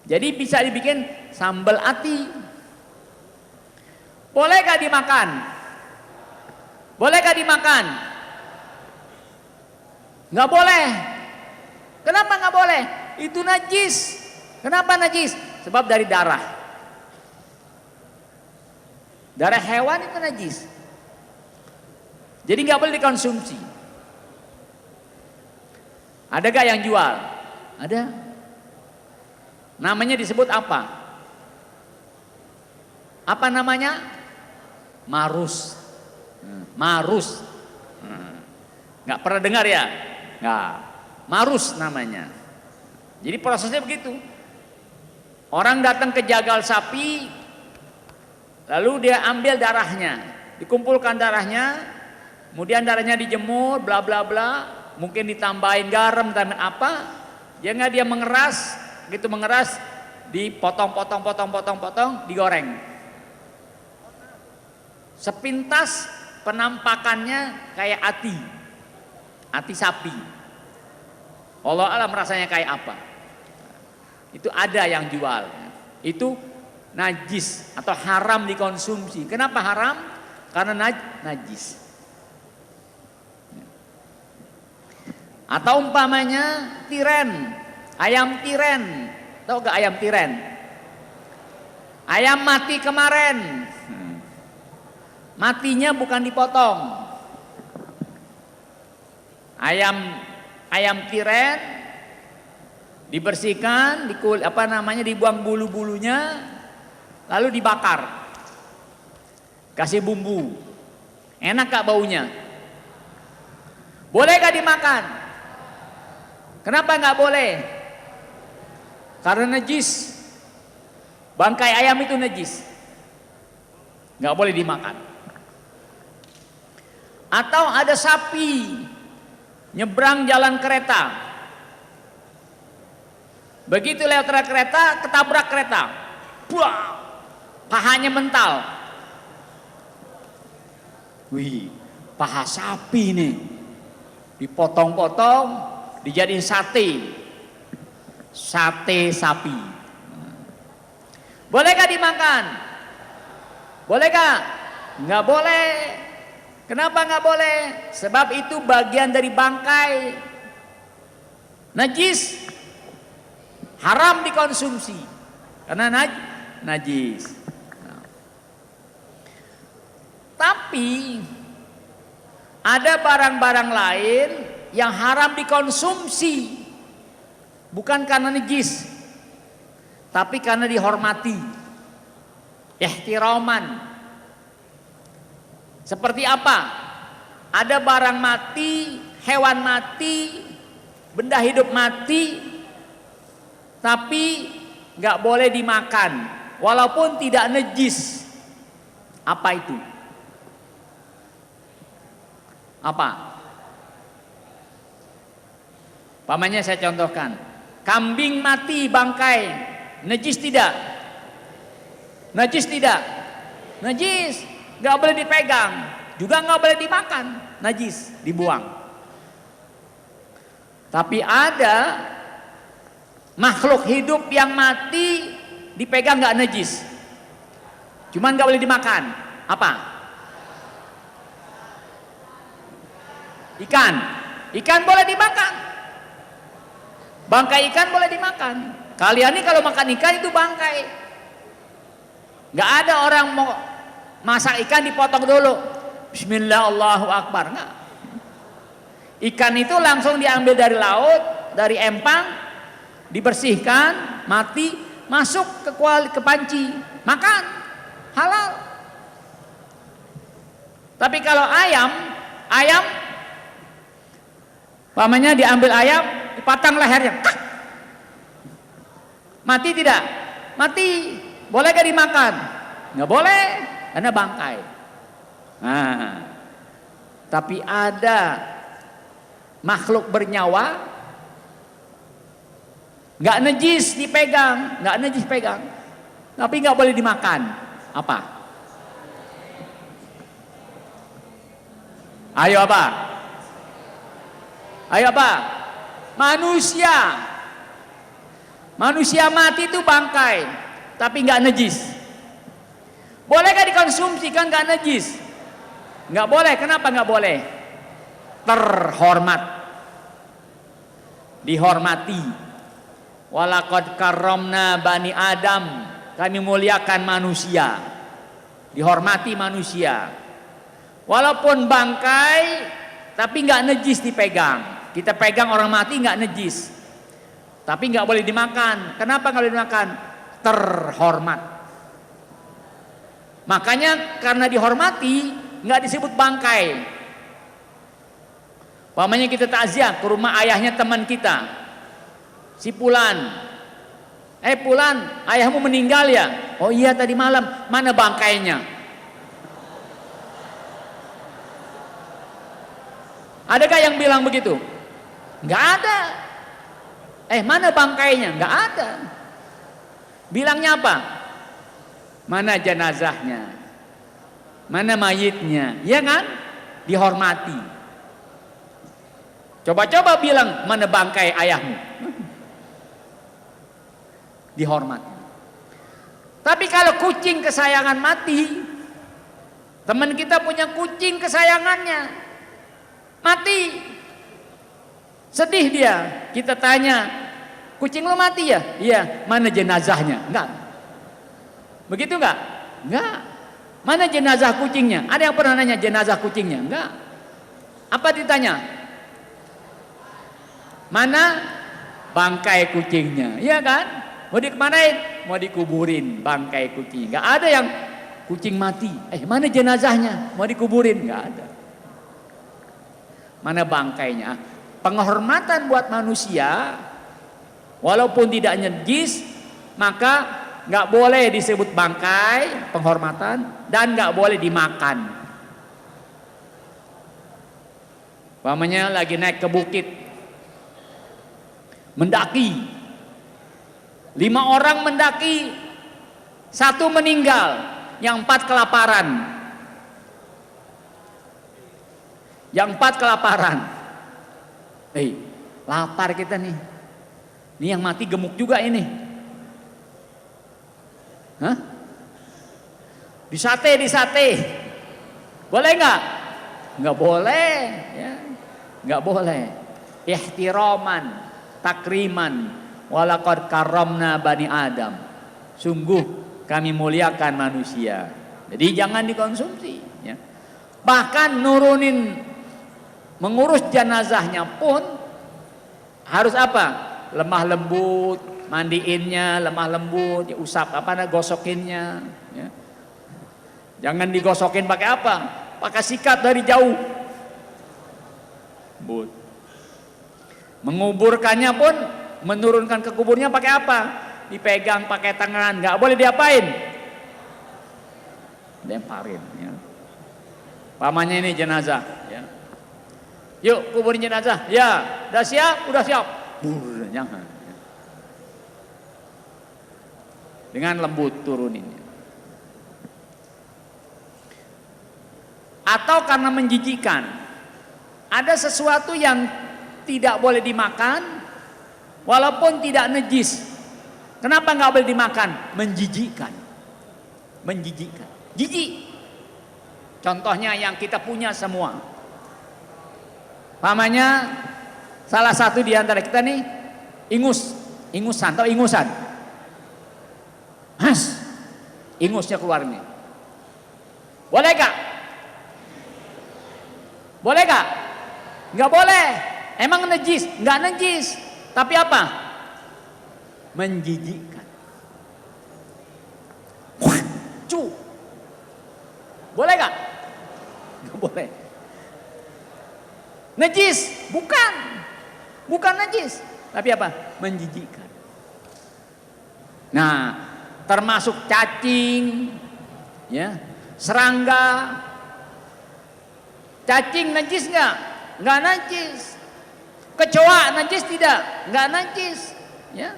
Jadi bisa dibikin sambal ati. Bolehkah dimakan? Bolehkah dimakan? Nggak boleh. Kenapa nggak boleh? Itu najis. Kenapa najis? Sebab dari darah. Darah hewan itu najis. Jadi nggak boleh dikonsumsi. Ada gak yang jual? Ada. Namanya disebut apa? Apa namanya? Marus. Marus. Nggak pernah dengar ya? Nggak. Marus namanya. Jadi prosesnya begitu. Orang datang ke jagal sapi, lalu dia ambil darahnya, dikumpulkan darahnya, kemudian darahnya dijemur, bla bla bla, mungkin ditambahin garam dan apa, jangan dia mengeras, gitu mengeras, dipotong, digoreng. Sepintas penampakannya kayak ati sapi. Allah alam rasanya kayak apa. Itu ada yang jual. Itu najis atau haram dikonsumsi. Kenapa haram? Karena najis. Atau umpamanya tiren, ayam tiren. Tahu gak ayam tiren? Ayam mati kemarin. Matinya bukan dipotong. Ayam tiren dibersihkan, dibuang bulu-bulunya, lalu dibakar. Kasih bumbu. Enak gak baunya? Boleh gak dimakan? Kenapa nggak boleh? Karena najis. Bangkai ayam itu najis, nggak boleh dimakan. Atau ada sapi nyebrang jalan kereta, begitu lewat kereta ketabrak kereta, buah, pahanya mental. Wih, paha sapi nih, dipotong-potong, dijadiin sate sapi. Bolehkah dimakan? Bolehkah? Nggak boleh. Kenapa nggak boleh? Sebab itu bagian dari bangkai, najis, haram dikonsumsi karena najis. Tapi ada barang-barang lain yang haram dikonsumsi, bukan karena najis, tapi karena dihormati, ihtiraman. Seperti apa? Ada barang mati, hewan mati, benda hidup mati, tapi nggak boleh dimakan, walaupun tidak najis. Apa itu? Apa? Pamannya saya contohkan, kambing mati bangkai, najis tidak? Najis tidak? Najis, nggak boleh dipegang, juga nggak boleh dimakan, najis, dibuang. Tapi ada makhluk hidup yang mati dipegang nggak najis, cuman nggak boleh dimakan. Apa? Ikan boleh dimakan. Bangkai ikan boleh dimakan. Kalian ini kalau makan ikan itu bangkai. Gak ada orang mau masak ikan dipotong dulu. Bismillah Allahu Akbar. Enggak. Ikan itu langsung diambil dari laut, dari empang, dibersihkan, mati, masuk ke panci, makan, halal. Tapi kalau ayam pamannya diambil ayam, dipatang lehernya, mati tidak? Mati. Boleh gak dimakan? Nggak boleh, karena bangkai. Nah, tapi ada makhluk bernyawa, nggak najis dipegang, nggak najis pegang, tapi nggak boleh dimakan. Apa? Ayo apa? Ayo apa? Manusia mati itu bangkai, tapi nggak najis. Bolehkah dikonsumsi? Kan nggak najis. Nggak boleh. Kenapa nggak boleh? Terhormat, dihormati. Walaqad karramna bani Adam, kami muliakan manusia, dihormati manusia. Walaupun bangkai, tapi nggak najis dipegang. Kita pegang orang mati nggak najis, tapi nggak boleh dimakan. Kenapa nggak boleh dimakan? Terhormat. Makanya karena dihormati nggak disebut bangkai. Pamannya kita takziah ke rumah ayahnya teman kita, si Pulan. Pulan, ayahmu meninggal ya? Oh iya tadi malam. Mana bangkainya? Adakah yang bilang begitu? Nggak ada. Mana bangkainya? Nggak ada. Bilangnya apa? Mana jenazahnya? Mana mayitnya? Ya kan? Dihormati. Coba-coba bilang mana bangkai ayahmu? Dihormati. Tapi kalau kucing kesayangan mati, teman kita punya kucing kesayangannya mati, Sedih dia. Kita tanya, kucing lo mati ya? Iya. Mana jenazahnya? Enggak. Begitu enggak? Enggak. Mana jenazah kucingnya? Ada yang pernah nanya jenazah kucingnya? Enggak. Apa ditanya? Mana bangkai kucingnya? Iya kan? Mau dikemanain? Mau dikuburin bangkai kucing. Enggak ada yang kucing mati. Mana jenazahnya? Mau dikuburin? Enggak ada. Mana bangkainya? Penghormatan buat manusia, walaupun tidak najis, maka nggak boleh disebut bangkai, penghormatan, dan nggak boleh dimakan. Umpamanya lagi naik ke bukit, mendaki, 5 orang mendaki, 1 meninggal, yang 4 kelaparan. Yang 4 kelaparan. Lapar kita nih. Ini yang mati gemuk juga ini. Hah? Disate. Boleh nggak? Nggak boleh. Ya. Nggak boleh. Ihtiraman, takriman, walaqad karramna bani Adam. Sungguh kami muliakan manusia. Jadi jangan dikonsumsi. Ya. Bahkan mengurus jenazahnya pun harus apa? Lemah lembut, mandiinnya lemah lembut, ya usap gosokinnya. Ya. Jangan digosokin pakai apa? Pakai sikat dari jauh. Menguburkannya pun, menurunkan ke kuburnya pakai apa? Dipegang pakai tangan, nggak boleh diapain? Lemparin. Ya. Pamannya ini jenazah. Ya. Yuk kuburin jenazah. Ya, udah siap? Udah siap. Jangan. Dengan lembut turunin. Atau karena menjijikan. Ada sesuatu yang tidak boleh dimakan, walaupun tidak najis. Kenapa nggak boleh dimakan? Menjijikkan. Jijik. Contohnya yang kita punya semua. Pamannya salah satu di antara kita nih ingusan atau ingusan. Ingusnya keluar nih. Boleh gak? Boleh gak? Nggak boleh. Emang najis? Nggak najis. Tapi apa? Menjijikkan. Boleh gak? Nggak boleh. Najis? Bukan najis. Tapi apa? Menjijikkan. Nah, termasuk cacing, ya, serangga. Cacing najis nggak? Nggak najis. Kecoa najis tidak? Nggak najis. Ya.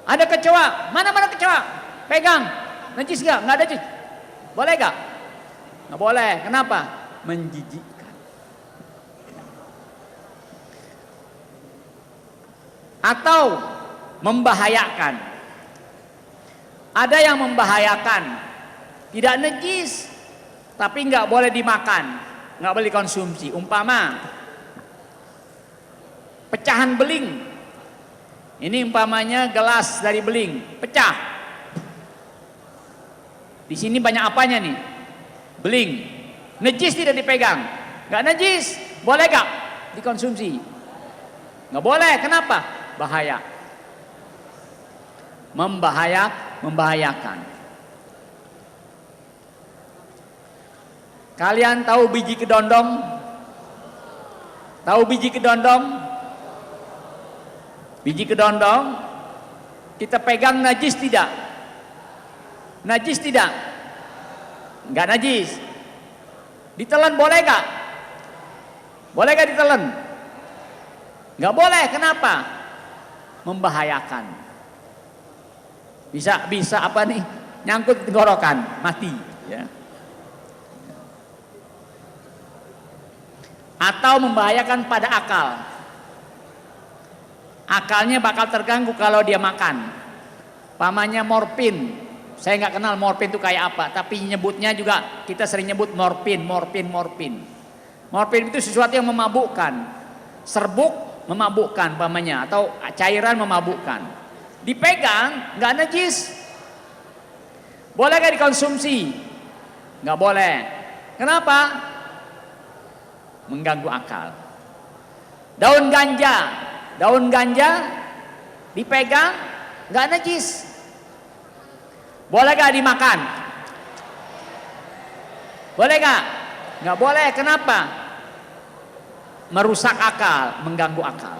Ada kecoa. Mana kecoa? Pegang. Najis nggak? Nggak najis. Boleh nggak? Nggak boleh. Kenapa? Menjijikkan. Atau membahayakan. Ada yang membahayakan, tidak najis, tapi nggak boleh dimakan, nggak boleh dikonsumsi. Umpama pecahan beling. Ini umpamanya gelas dari beling, pecah. Di sini banyak apanya nih? Beling. Najis tidak dipegang? Nggak najis. Boleh nggak dikonsumsi? Nggak boleh. Kenapa? Bahaya. Membahayakan. Kalian tahu biji kedondong? Tahu biji kedondong? Biji kedondong kita pegang najis tidak? Najis tidak? Enggak najis. Ditelan boleh gak? Boleh gak ditelan? Enggak boleh. Kenapa? Membahayakan. Bisa apa nih? Nyangkut tenggorokan, mati, ya. Atau membahayakan pada akal. Akalnya bakal terganggu kalau dia makan. Pamannya morfin. Saya nggak kenal morfin itu kayak apa, tapi nyebutnya juga kita sering nyebut morfin. Morfin itu sesuatu yang memabukkan. Serbuk memabukkan pamannya, atau cairan memabukkan. Dipegang nggak najis. Boleh nggak dikonsumsi? Nggak boleh. Kenapa? Mengganggu akal. Daun ganja dipegang nggak najis. Boleh nggak dimakan? Boleh nggak? Nggak boleh. Kenapa? Merusak akal, mengganggu akal.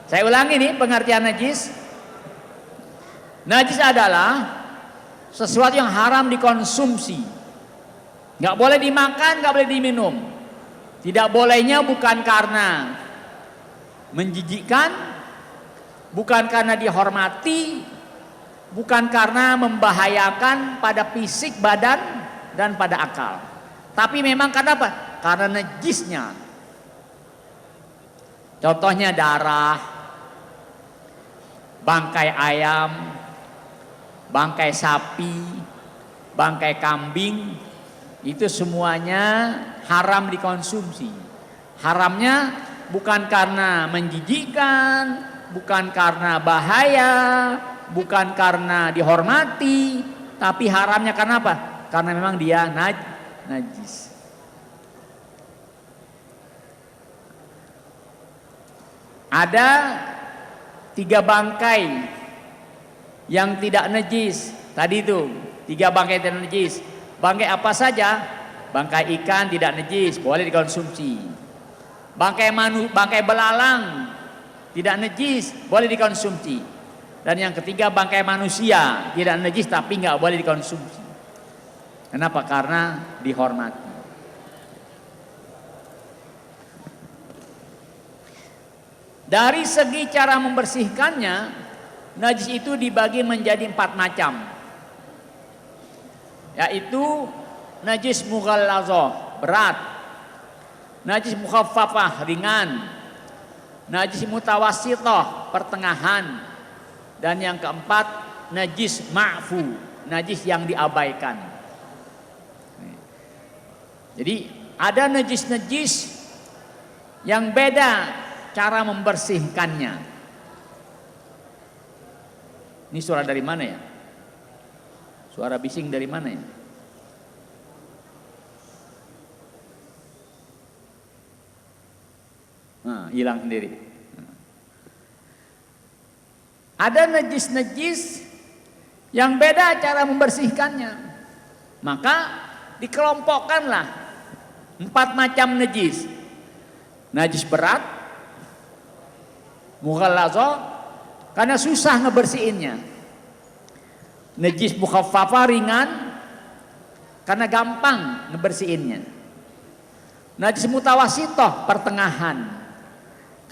Saya ulangi nih pengertian najis. Najis adalah sesuatu yang haram dikonsumsi. Nggak boleh dimakan, nggak boleh diminum. Tidak bolehnya bukan karena menjijikkan, bukan karena dihormati, bukan karena membahayakan pada fisik badan dan pada akal. Tapi memang karena apa? Karena najisnya. Contohnya darah, bangkai ayam, bangkai sapi, bangkai kambing, itu semuanya haram dikonsumsi. Haramnya bukan karena menjijikkan, bukan karena bahaya, bukan karena dihormati, tapi haramnya karena apa? Karena memang dia najis. Ada 3 bangkai yang tidak najis. Tadi itu 3 bangkai tidak najis. Bangkai apa saja? Bangkai ikan tidak najis, boleh dikonsumsi. Bangkai belalang tidak najis, boleh dikonsumsi. Dan yang ketiga bangkai manusia tidak najis tapi nggak boleh dikonsumsi. Kenapa? Karena dihormati. Dari segi cara membersihkannya, najis itu dibagi menjadi 4 macam. Yaitu najis mughallazah, berat. Najis mukhaffafah, ringan. Najis mutawassithah, pertengahan. Dan yang keempat, najis ma'fu, najis yang diabaikan. Jadi ada najis-najis yang beda cara membersihkannya. Ini suara dari mana ya? Suara bising dari mana ya? Nah, hilang sendiri. Ada najis-najis yang beda cara membersihkannya. Maka dikelompokkanlah 4 macam najis. Najis berat, mughallazah, karena susah ngebersihinnya. Najis mukhaffafah, ringan, karena gampang ngebersihinnya. Najis mutawassithah, pertengahan,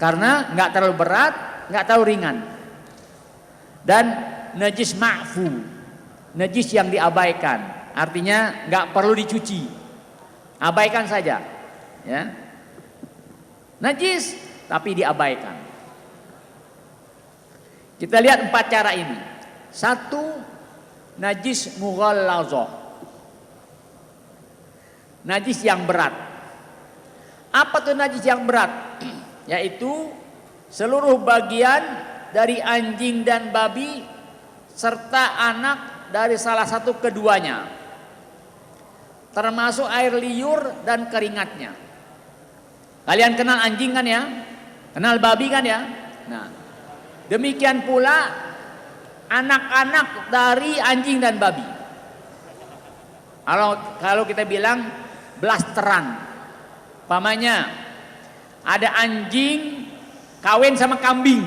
karena nggak terlalu berat, nggak terlalu ringan. Dan najis ma'fu, najis yang diabaikan, artinya nggak perlu dicuci, abaikan saja, ya. Najis tapi diabaikan. Kita lihat 4 cara ini. 1, najis mughallazah, najis yang berat. Apa tuh najis yang berat? Yaitu seluruh bagian dari anjing dan babi serta anak dari salah satu keduanya, termasuk air liur dan keringatnya. Kalian kenal anjing kan ya? Kenal babi kan ya? Nah, demikian pula anak-anak dari anjing dan babi. Kalau kita bilang blasteran, umpamanya ada anjing kawin sama kambing,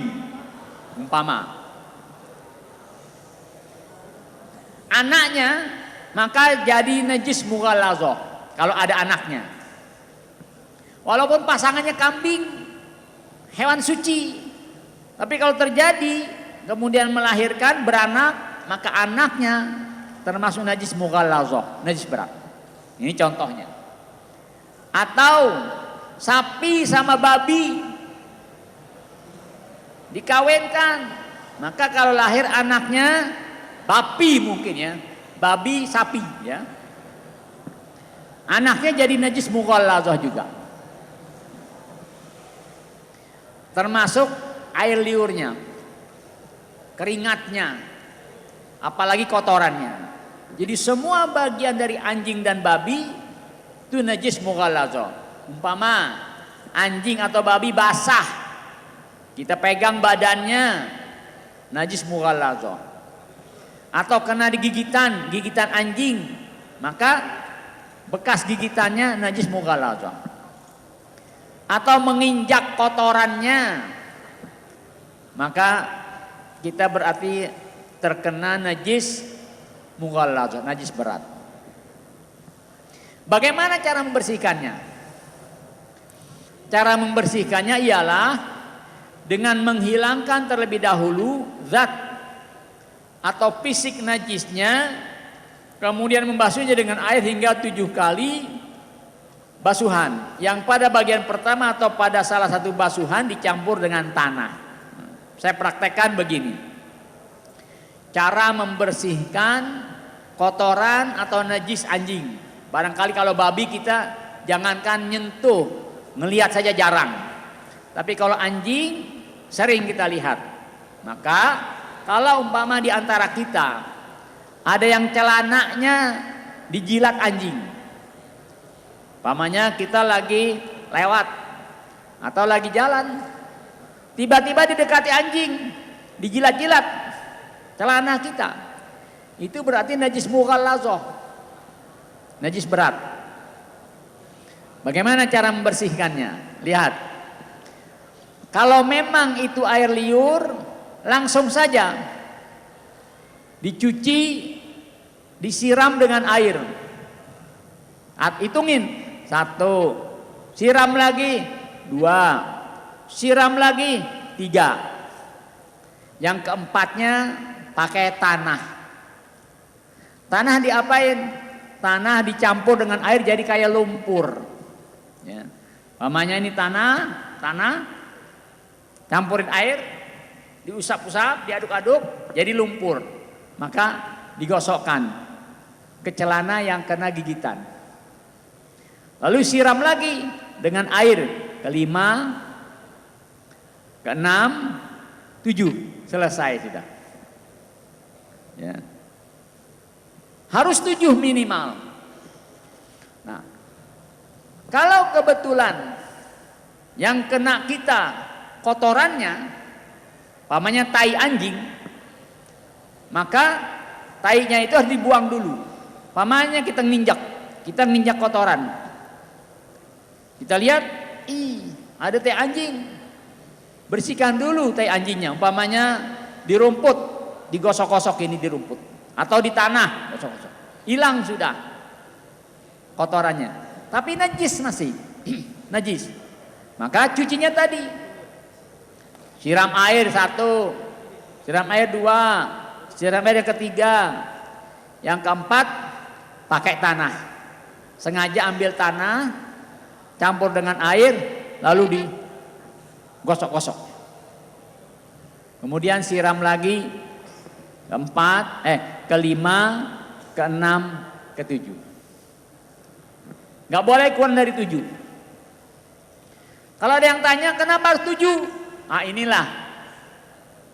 umpama anaknya, maka jadi najis mughallazah kalau ada anaknya. Walaupun pasangannya kambing, hewan suci, tapi kalau terjadi kemudian melahirkan beranak, maka anaknya termasuk najis mughallazah, najis berat. Ini contohnya. Atau sapi sama babi dikawinkan, maka kalau lahir anaknya babi, mungkin ya, babi sapi ya, anaknya jadi najis mughallazah juga. termasuk air liurnya, keringatnya, apalagi kotorannya. Jadi semua bagian dari anjing dan babi itu najis mughalladhah. Umpama anjing atau babi basah, kita pegang badannya, najis mughalladhah. Atau kena gigitan anjing, maka bekas gigitannya najis mughalladhah. Atau menginjak kotorannya, maka kita berarti terkena najis mughalladhah, najis berat. Bagaimana cara membersihkannya? Cara membersihkannya ialah dengan menghilangkan terlebih dahulu zat atau fisik najisnya, kemudian membasuhnya dengan air hingga 7 kali basuhan. Yang pada bagian pertama atau pada salah satu basuhan dicampur dengan tanah. Saya praktekkan begini. Cara membersihkan kotoran atau najis anjing. Barangkali kalau babi kita jangankan nyentuh, ngelihat saja jarang. Tapi kalau anjing sering kita lihat. Maka kalau umpama di antara kita ada yang celananya dijilat anjing. Umpamanya kita lagi lewat atau lagi jalan, tiba-tiba didekati anjing, dijilat-jilat celana kita, itu berarti najis mughalladhah, najis berat. Bagaimana cara membersihkannya? Lihat, kalau memang itu air liur, langsung saja dicuci, disiram dengan air. Hitungin, 1, siram lagi 2, siram lagi 3. Yang keempatnya pakai tanah. Tanah diapain? Tanah dicampur dengan air jadi kayak lumpur. Ya. Pamannya ini tanah, campurin air, diusap-usap, diaduk-aduk, jadi lumpur. Maka digosokkan ke celana yang kena gigitan. Lalu siram lagi dengan air, ke-5, ke-6, 7, selesai sudah. Ya. Harus 7 minimal. Nah, kalau kebetulan yang kena kita kotorannya, pamannya tai anjing, maka tainya itu harus dibuang dulu. Pamannya kita nginjak kotoran. Kita lihat, ada tai anjing, bersihkan dulu tai anjingnya. Umpamanya di rumput, digosok-gosok ini di rumput, atau di tanah, gosok-gosok, hilang sudah kotorannya. Tapi najis masih, najis. Maka cucinya tadi, siram air 1, siram air 2, siram air yang ketiga, yang keempat pakai tanah. Sengaja ambil tanah, campur dengan air, lalu digosok-gosok. Kemudian siram lagi keempat, ke-5, ke-6, ke-7. Gak boleh kurang dari 7. Kalau ada yang tanya kenapa harus 7? Ah, inilah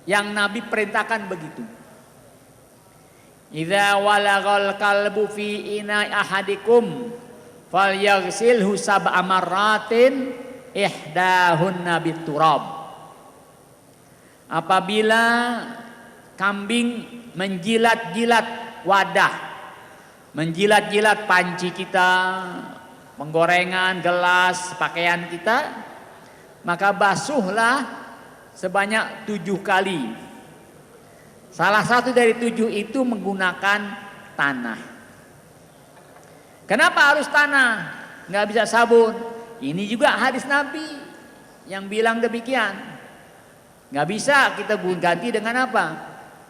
yang Nabi perintahkan begitu. Idza walagal kalbu fi ina ahadikum falyaghsilhu sab'a marratin ihdahunna biturab. Apabila kambing menjilat-jilat wadah, menjilat-jilat panci kita, penggorengan, gelas, pakaian kita, maka basuhlah sebanyak 7 kali. Salah satu dari 7 itu menggunakan tanah. Kenapa harus tanah? Nggak bisa sabun. Ini juga hadis Nabi yang bilang demikian. Nggak bisa kita ganti dengan apa?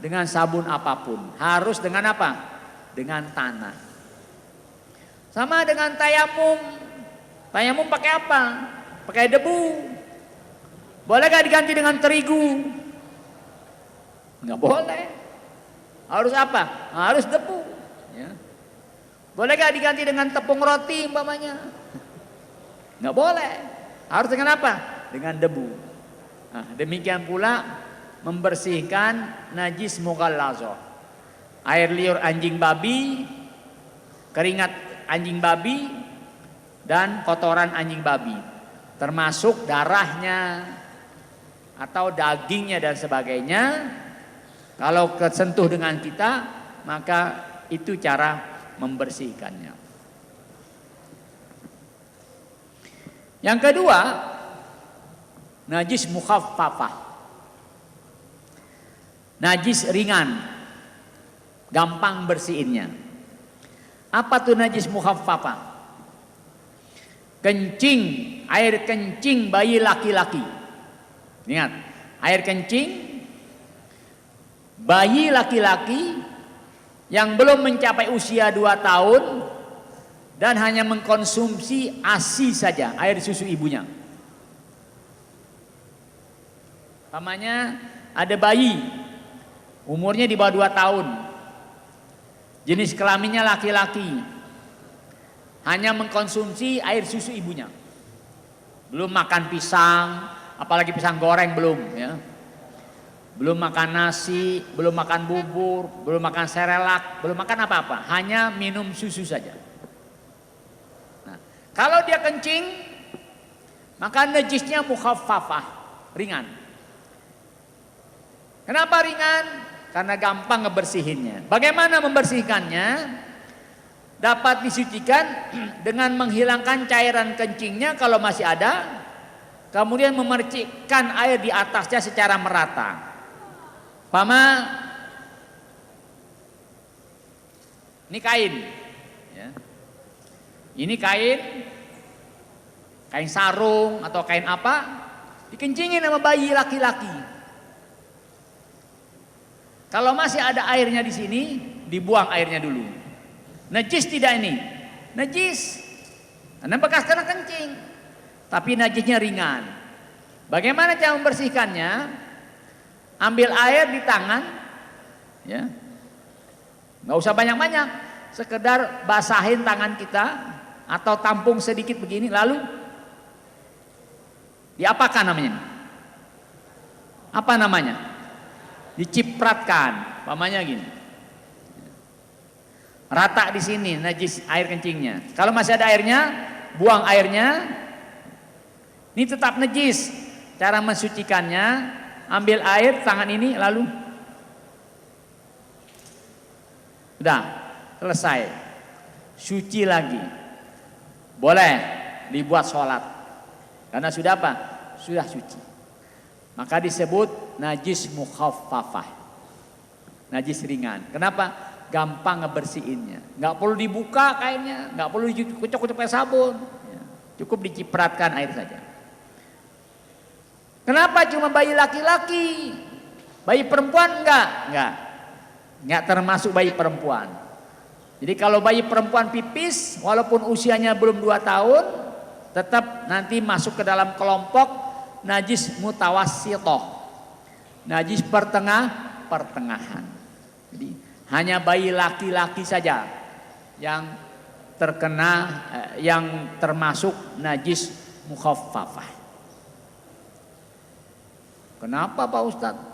Dengan sabun apapun. Harus dengan apa? Dengan tanah. Sama dengan tayamum. Tayamum pakai apa? Pakai debu. Boleh gak diganti dengan terigu? Nggak boleh. Harus apa? Harus debu. Ya. Boleh gak diganti dengan tepung roti umpamanya? Nggak boleh. Harus dengan apa? Dengan debu. Nah, demikian pula membersihkan najis mughallazah. Air liur anjing babi, keringat anjing babi, dan kotoran anjing babi. Termasuk darahnya atau dagingnya dan sebagainya. Kalau kesentuh dengan kita, maka itu cara membersihkannya. Yang kedua, najis mukhaffafah. Najis ringan, gampang bersihinnya. Apa tuh najis mukhaffafah? Kencing, air kencing bayi laki-laki. Ingat, air kencing bayi laki-laki yang belum mencapai usia 2 tahun dan hanya mengkonsumsi ASI saja, air susu ibunya. Namanya ada bayi umurnya di bawah 2 tahun, jenis kelaminnya laki-laki, hanya mengkonsumsi air susu ibunya, belum makan pisang, apalagi pisang goreng belum, ya, belum makan nasi, belum makan bubur, belum makan serelak, belum makan apa-apa, hanya minum susu saja. Nah, kalau dia kencing, maka najisnya mukhaffafah, ringan. Kenapa ringan? Karena gampang ngebersihinnya. Bagaimana membersihkannya? Dapat disucikan dengan menghilangkan cairan kencingnya kalau masih ada, kemudian memercikkan air di atasnya secara merata. Pama, ini kain, ya. Ini kain sarung atau kain apa, dikencingin sama bayi laki-laki. Kalau masih ada airnya di sini, dibuang airnya dulu. Najis tidak ini? Najis. Karena bekas kena kencing. Tapi najisnya ringan. Bagaimana cara membersihkannya? Ambil air di tangan, ya. Nggak usah banyak-banyak, sekedar basahin tangan kita atau tampung sedikit begini, lalu diapakan namanya? Apa namanya? Dicipratkan, pamannya gini. Rata di sini najis air kencingnya. Kalau masih ada airnya, buang airnya. Ini tetap najis. Cara mensucikannya, ambil air tangan ini lalu udah selesai. Suci lagi. Boleh dibuat sholat. Karena sudah apa? Sudah suci. Maka disebut najis mukhaffafah. Najis ringan. Kenapa? Gampang ngebersihinnya, nggak perlu dibuka kainnya, nggak perlu dikucuk-kucuk pakai sabun, ya. Cukup dicipratkan air saja. Kenapa cuma bayi laki-laki? Bayi perempuan nggak termasuk bayi perempuan. Jadi kalau bayi perempuan pipis, walaupun usianya belum 2 tahun, tetap nanti masuk ke dalam kelompok najis mutawassithah, najis pertengahan. Jadi hanya bayi laki-laki saja yang terkena, yang termasuk najis mukhaffafah. Kenapa Pak Ustadz?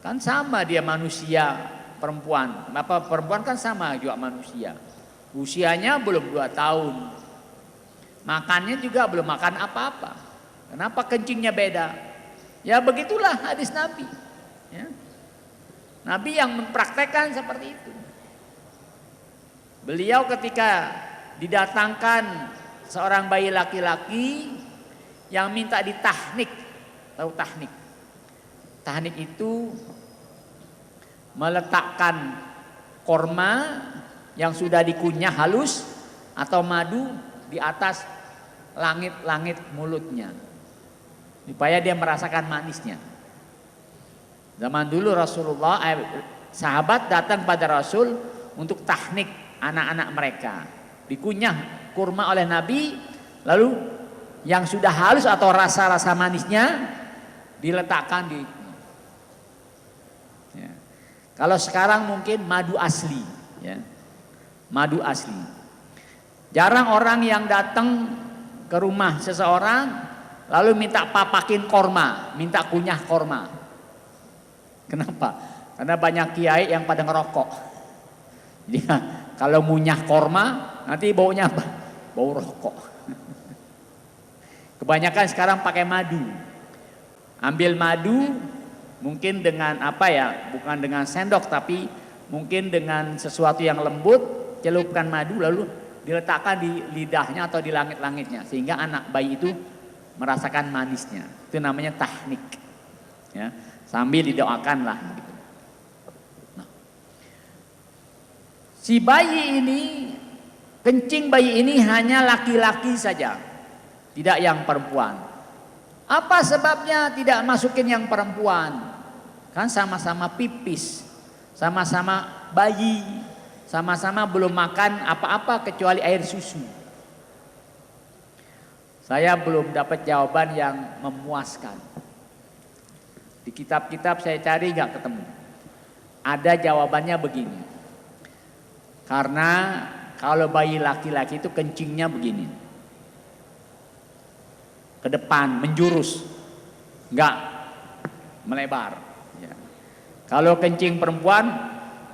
Kan sama dia manusia perempuan. Kenapa perempuan kan sama juga manusia. Usianya belum 2 tahun. Makannya juga belum makan apa-apa. Kenapa kencingnya beda? Ya begitulah hadis Nabi. Ya. Nabi yang mempraktekkan seperti itu. Beliau ketika didatangkan seorang bayi laki-laki yang minta ditahnik, tahu tahnik? Tahnik itu meletakkan korma yang sudah dikunyah halus atau madu di atas langit-langit mulutnya, supaya dia merasakan manisnya. Zaman dulu Rasulullah, sahabat datang pada Rasul untuk tahnik anak-anak mereka. Dikunyah kurma oleh Nabi, lalu yang sudah halus atau rasa-rasa manisnya diletakkan di. Ya. Kalau sekarang mungkin madu asli, ya. Madu asli. Jarang orang yang datang ke rumah seseorang lalu minta papakin korma, minta kunyah korma. Kenapa? Karena banyak kiai yang pada ngerokok. Jadi kalau ngunyah korma nanti baunya apa? Bau rokok. Kebanyakan sekarang pakai madu. Ambil madu mungkin dengan apa ya? Bukan dengan sendok tapi mungkin dengan sesuatu yang lembut, celupkan madu lalu diletakkan di lidahnya atau di langit-langitnya sehingga anak bayi itu merasakan manisnya. Itu namanya tahnik. Ya, sambil didoakan lah gitu. Nah, si bayi ini, kencing bayi ini hanya laki-laki saja, tidak yang perempuan. Apa sebabnya tidak masukin yang perempuan? Kan sama-sama pipis, sama-sama bayi, sama-sama belum makan apa-apa kecuali air susu. Saya belum dapat jawaban yang memuaskan. Di kitab-kitab saya cari nggak ketemu. Ada jawabannya begini. Karena kalau bayi laki-laki itu kencingnya begini. Ke depan, menjurus. Nggak melebar. Ya. Kalau kencing perempuan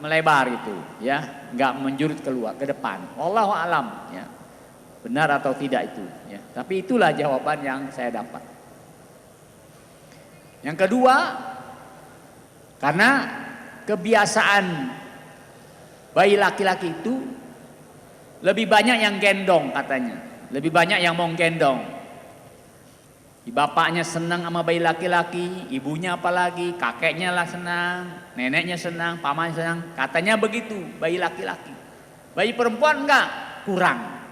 melebar itu, ya, nggak menjurus keluar ke depan. Wallahu alam, ya. Benar atau tidak itu, ya. Tapi itulah jawaban yang saya dapat. Yang kedua, karena kebiasaan bayi laki-laki itu lebih banyak yang gendong katanya, lebih banyak yang mau gendong. Bapaknya senang sama bayi laki-laki, ibunya apalagi, kakeknya lah senang, neneknya senang, pamannya senang. Katanya begitu bayi laki-laki. Bayi perempuan enggak, kurang.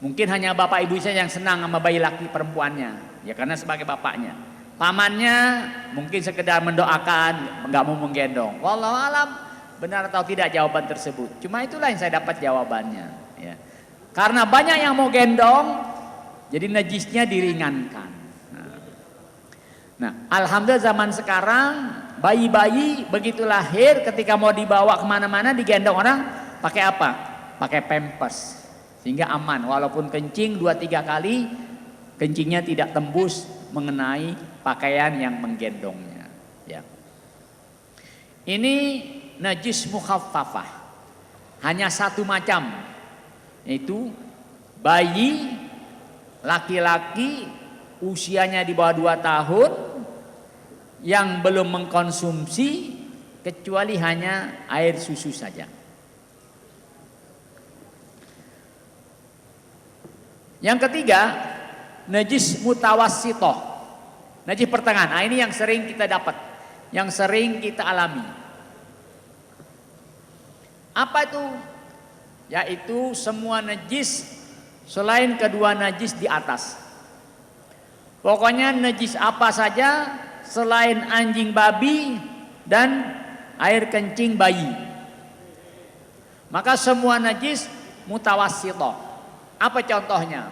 Mungkin hanya bapak ibu saya yang senang sama bayi laki perempuannya, ya karena sebagai bapaknya. Pamannya mungkin sekedar mendoakan, enggak mau menggendong. Wallahu alam benar atau tidak jawaban tersebut. Cuma itulah yang saya dapat jawabannya. Ya. Karena banyak yang mau gendong, jadi najisnya diringankan. Nah, alhamdulillah zaman sekarang bayi-bayi begitu lahir ketika mau dibawa kemana-mana digendong orang pakai apa? Pakai pampers. Sehingga aman, walaupun kencing 2-3 kali, kencingnya tidak tembus mengenai pakaian yang menggendongnya. Ya. Ini najis mukhaffafah, hanya satu macam, yaitu bayi laki-laki usianya di bawah 2 tahun yang belum mengkonsumsi kecuali hanya air susu saja. Yang ketiga, najis mutawassithah, najis pertengahan. Nah, ini yang sering kita dapat, yang sering kita alami. Apa itu? Yaitu semua najis selain kedua najis di atas. Pokoknya najis apa saja selain anjing babi dan air kencing bayi. Maka semua najis mutawassithah. Apa contohnya?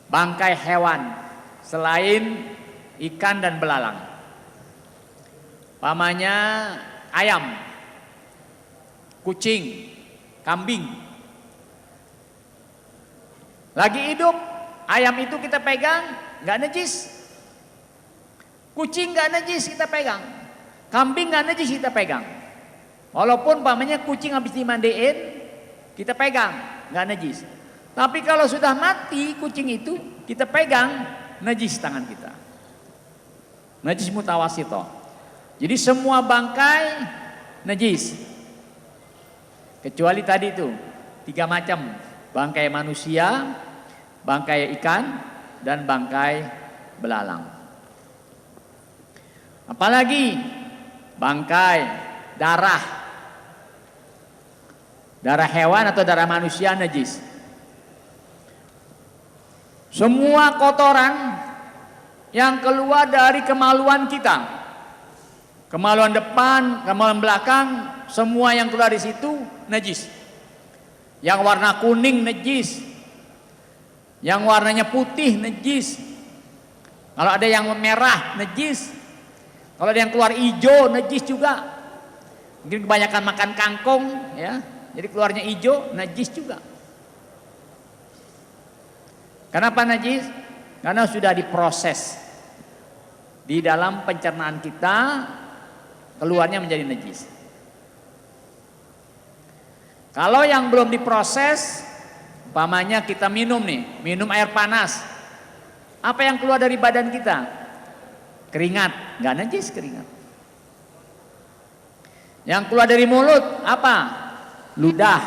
Bangkai hewan selain ikan dan belalang. Pamannya ayam, kucing, kambing. Lagi hidup, ayam itu kita pegang, nggak najis. Kucing nggak najis kita pegang. Kambing nggak najis kita pegang. Walaupun pamannya kucing habis dimandiin, kita pegang, nggak najis. Tapi kalau sudah mati kucing itu, kita pegang, najis tangan kita. Najis mutawassithah. Jadi semua bangkai najis. Kecuali tadi itu 3 macam, bangkai manusia, bangkai ikan, dan bangkai belalang. Apalagi bangkai darah hewan atau darah manusia najis. Semua kotoran yang keluar dari kemaluan kita, kemaluan depan, kemaluan belakang, semua yang keluar di situ najis. Yang warna kuning najis, yang warnanya putih najis. Kalau ada yang merah najis, kalau ada yang keluar hijau najis juga. Mungkin kebanyakan makan kangkung, ya, jadi keluarnya hijau najis juga. Kenapa najis? Karena sudah diproses di dalam pencernaan kita, keluarnya menjadi najis. Kalau yang belum diproses, umpamanya kita minum minum air panas, apa yang keluar dari badan kita? Keringat, nggak najis keringat. Yang keluar dari mulut apa? Ludah,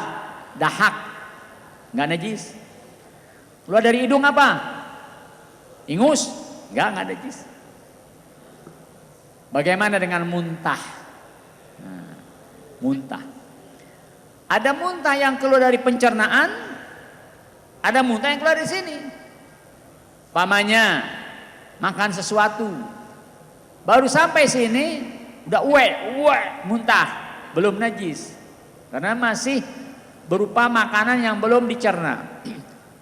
dahak, nggak najis. Keluar dari hidung apa? Ingus, nggak najis. Bagaimana dengan muntah? Nah, muntah. Ada muntah yang keluar dari pencernaan, ada muntah yang keluar dari sini. Pamannya makan sesuatu, baru sampai sini udah muntah, belum najis, karena masih berupa makanan yang belum dicerna.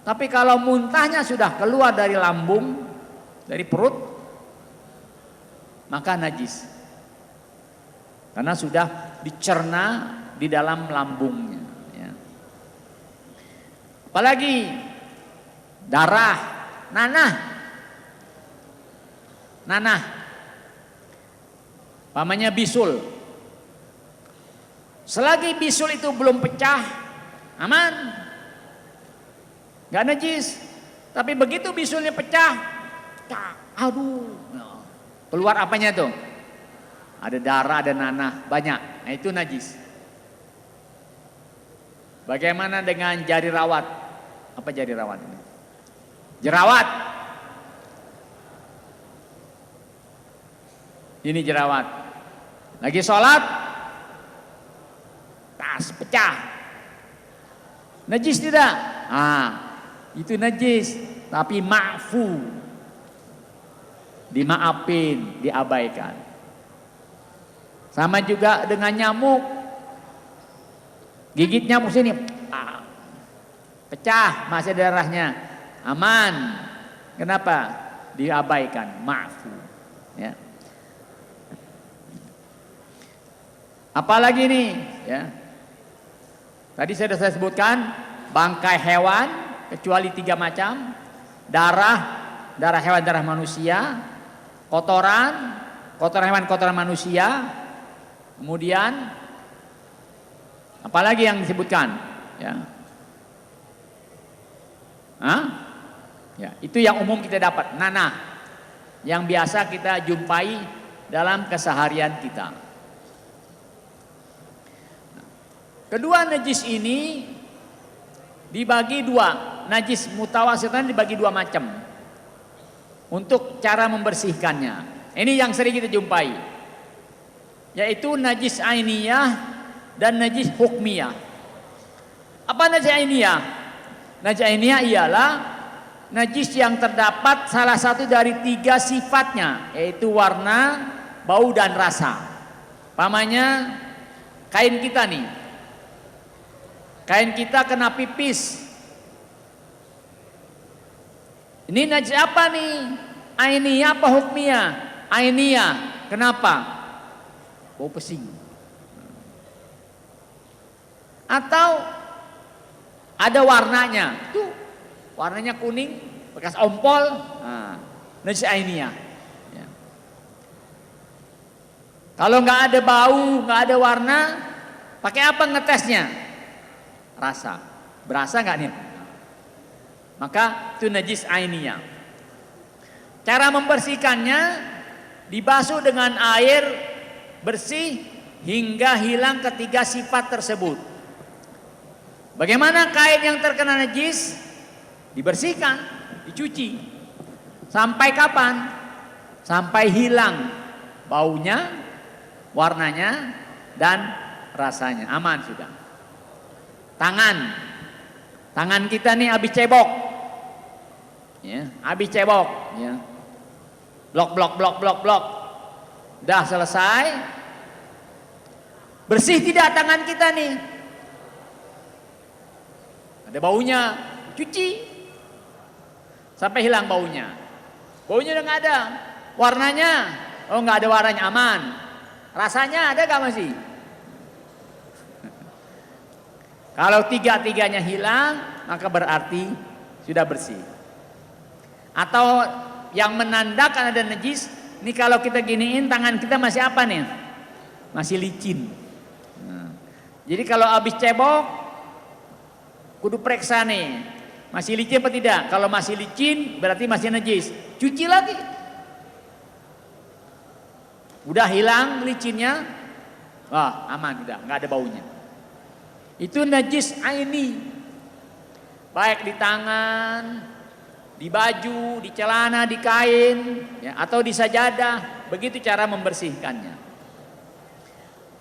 Tapi kalau muntahnya sudah keluar dari lambung, dari perut, maka najis, karena sudah dicerna di dalam lambungnya. Ya. Apalagi darah, nanah, pamannya bisul. Selagi bisul itu belum pecah, aman, nggak najis. Tapi begitu bisulnya pecah, aduh, keluar apanya tuh? Ada darah, ada nanah, banyak. Nah itu najis. Bagaimana dengan jari rawat? Apa jari rawat ini? Jerawat. Ini jerawat. Lagi sholat, tas pecah. Najis tidak? Itu najis. Tapi ma'fu. Dimaafin, diabaikan. Sama juga dengan nyamuk. Gigit nyamuk sini, pecah, masih ada darahnya, aman. Kenapa? Diabaikan, ma'fu. Ya. Apalagi nih, ya. Tadi saya sudah sebutkan bangkai hewan kecuali 3 macam, darah hewan, darah manusia, kotoran hewan, kotoran manusia, kemudian apalagi yang disebutkan, ya. Ya, itu yang umum kita dapat, nanah, yang biasa kita jumpai dalam keseharian kita. Kedua najis ini dibagi 2, najis mutawasitan dibagi 2 macam. Untuk cara membersihkannya, ini yang sering kita jumpai, yaitu najis ainiyah dan najis hukmiyah. Apa najis ainiyah? Najis ainiyah ialah najis yang terdapat salah satu dari 3 sifatnya, yaitu warna, bau, dan rasa. Pamannya kain kita nih, kain kita kena pipis. Ini najis apa nih? Ainiyah apa hukmiyah? Ainiyah. Kenapa? Bau pesing. Atau ada warnanya, tuh warnanya kuning, bekas ompol, najis ainiyah. Ya. Kalau nggak ada bau, nggak ada warna, pakai apa ngetesnya? Rasa, berasa nggak nih? Maka itu najis ainiyah. Cara membersihkannya, dibasuh dengan air bersih hingga hilang ketiga sifat tersebut. Bagaimana kain yang terkena najis? Dibersihkan, dicuci. Sampai kapan? Sampai hilang baunya, warnanya, dan rasanya. Aman sudah. Tangan kita nih habis cebok. Ya, habis cebok, ya. Blok. Udah selesai. Bersih tidak tangan kita nih? Ada baunya, cuci sampai hilang baunya. Baunya udah nggak ada, warnanya, nggak ada warnanya, aman. Rasanya ada nggak masih? Kalau 3-tiganya hilang, maka berarti sudah bersih. Atau yang menandakan ada najis, ini kalau kita giniin tangan kita masih apa nih? Masih licin. Nah, jadi kalau habis cebok, kudu periksa nih, masih licin apa tidak? Kalau masih licin berarti masih najis. Cuci lagi. Udah hilang licinnya, wah aman udah, nggak ada baunya. Itu najis aini, baik di tangan, di baju, di celana, di kain, ya, atau di sajadah. Begitu cara membersihkannya.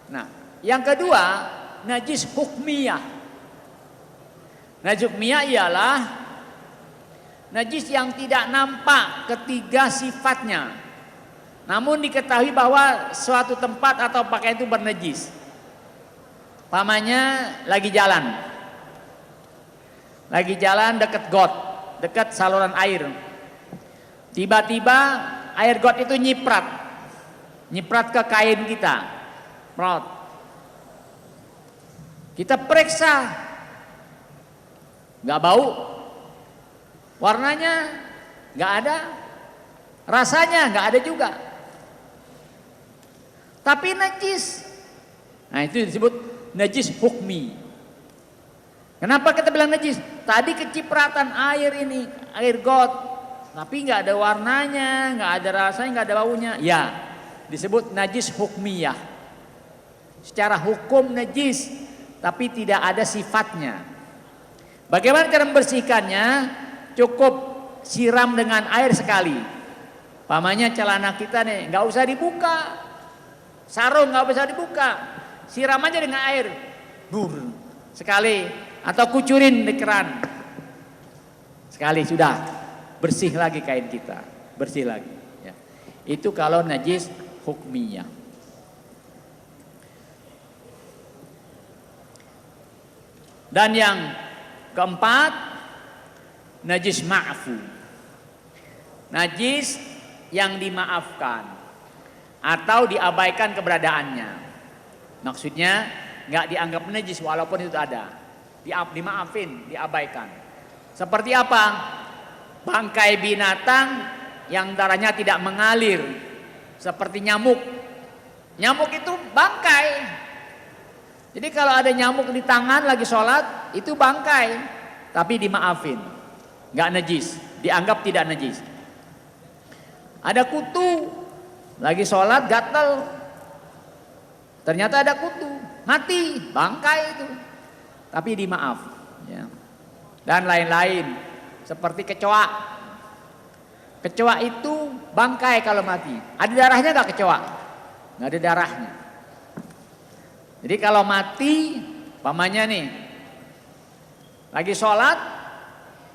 Nah, yang kedua, najis hukmiyah. Najis hukmiyah ialah najis yang tidak nampak ketiga sifatnya, namun diketahui bahwa suatu tempat atau pakaian itu bernajis. Pamannya lagi jalan dekat got, dekat saluran air. Tiba-tiba air got itu nyiprat ke kain kita. Prot. Kita periksa, nggak bau, warnanya nggak ada, rasanya nggak ada juga, tapi najis. Nah itu disebut najis hukmi. Kenapa kita bilang najis? Tadi kecipratan air ini, air got, tapi nggak ada warnanya, nggak ada rasanya, nggak ada baunya. Ya, disebut najis hukmiyah. Secara hukum najis, tapi tidak ada sifatnya. Bagaimana cara membersihkannya? Cukup siram dengan air sekali. Pamannya celana kita nih, nggak usah dibuka, sarung nggak usah dibuka, siram aja dengan air, sekali, atau kucurin di keran, sekali sudah bersih lagi kain kita, bersih lagi. Ya. Itu kalau najis hukmiyah. Dan yang keempat, najis ma'fu. Najis yang dimaafkan atau diabaikan keberadaannya. Maksudnya nggak dianggap najis walaupun itu ada. Dimaafin, diabaikan. Seperti apa? Bangkai binatang yang darahnya tidak mengalir. Seperti nyamuk. Nyamuk itu bangkai. Jadi kalau ada nyamuk di tangan lagi sholat, itu bangkai, tapi dimaafin, nggak najis, dianggap tidak najis. Ada kutu, lagi sholat gatal, ternyata ada kutu, mati, bangkai itu, tapi dimaaf. Ya. Dan lain-lain, seperti kecoa. Kecoa itu bangkai kalau mati, ada darahnya nggak kecoa? Nggak ada darahnya. Jadi kalau mati, pamannya nih, lagi sholat,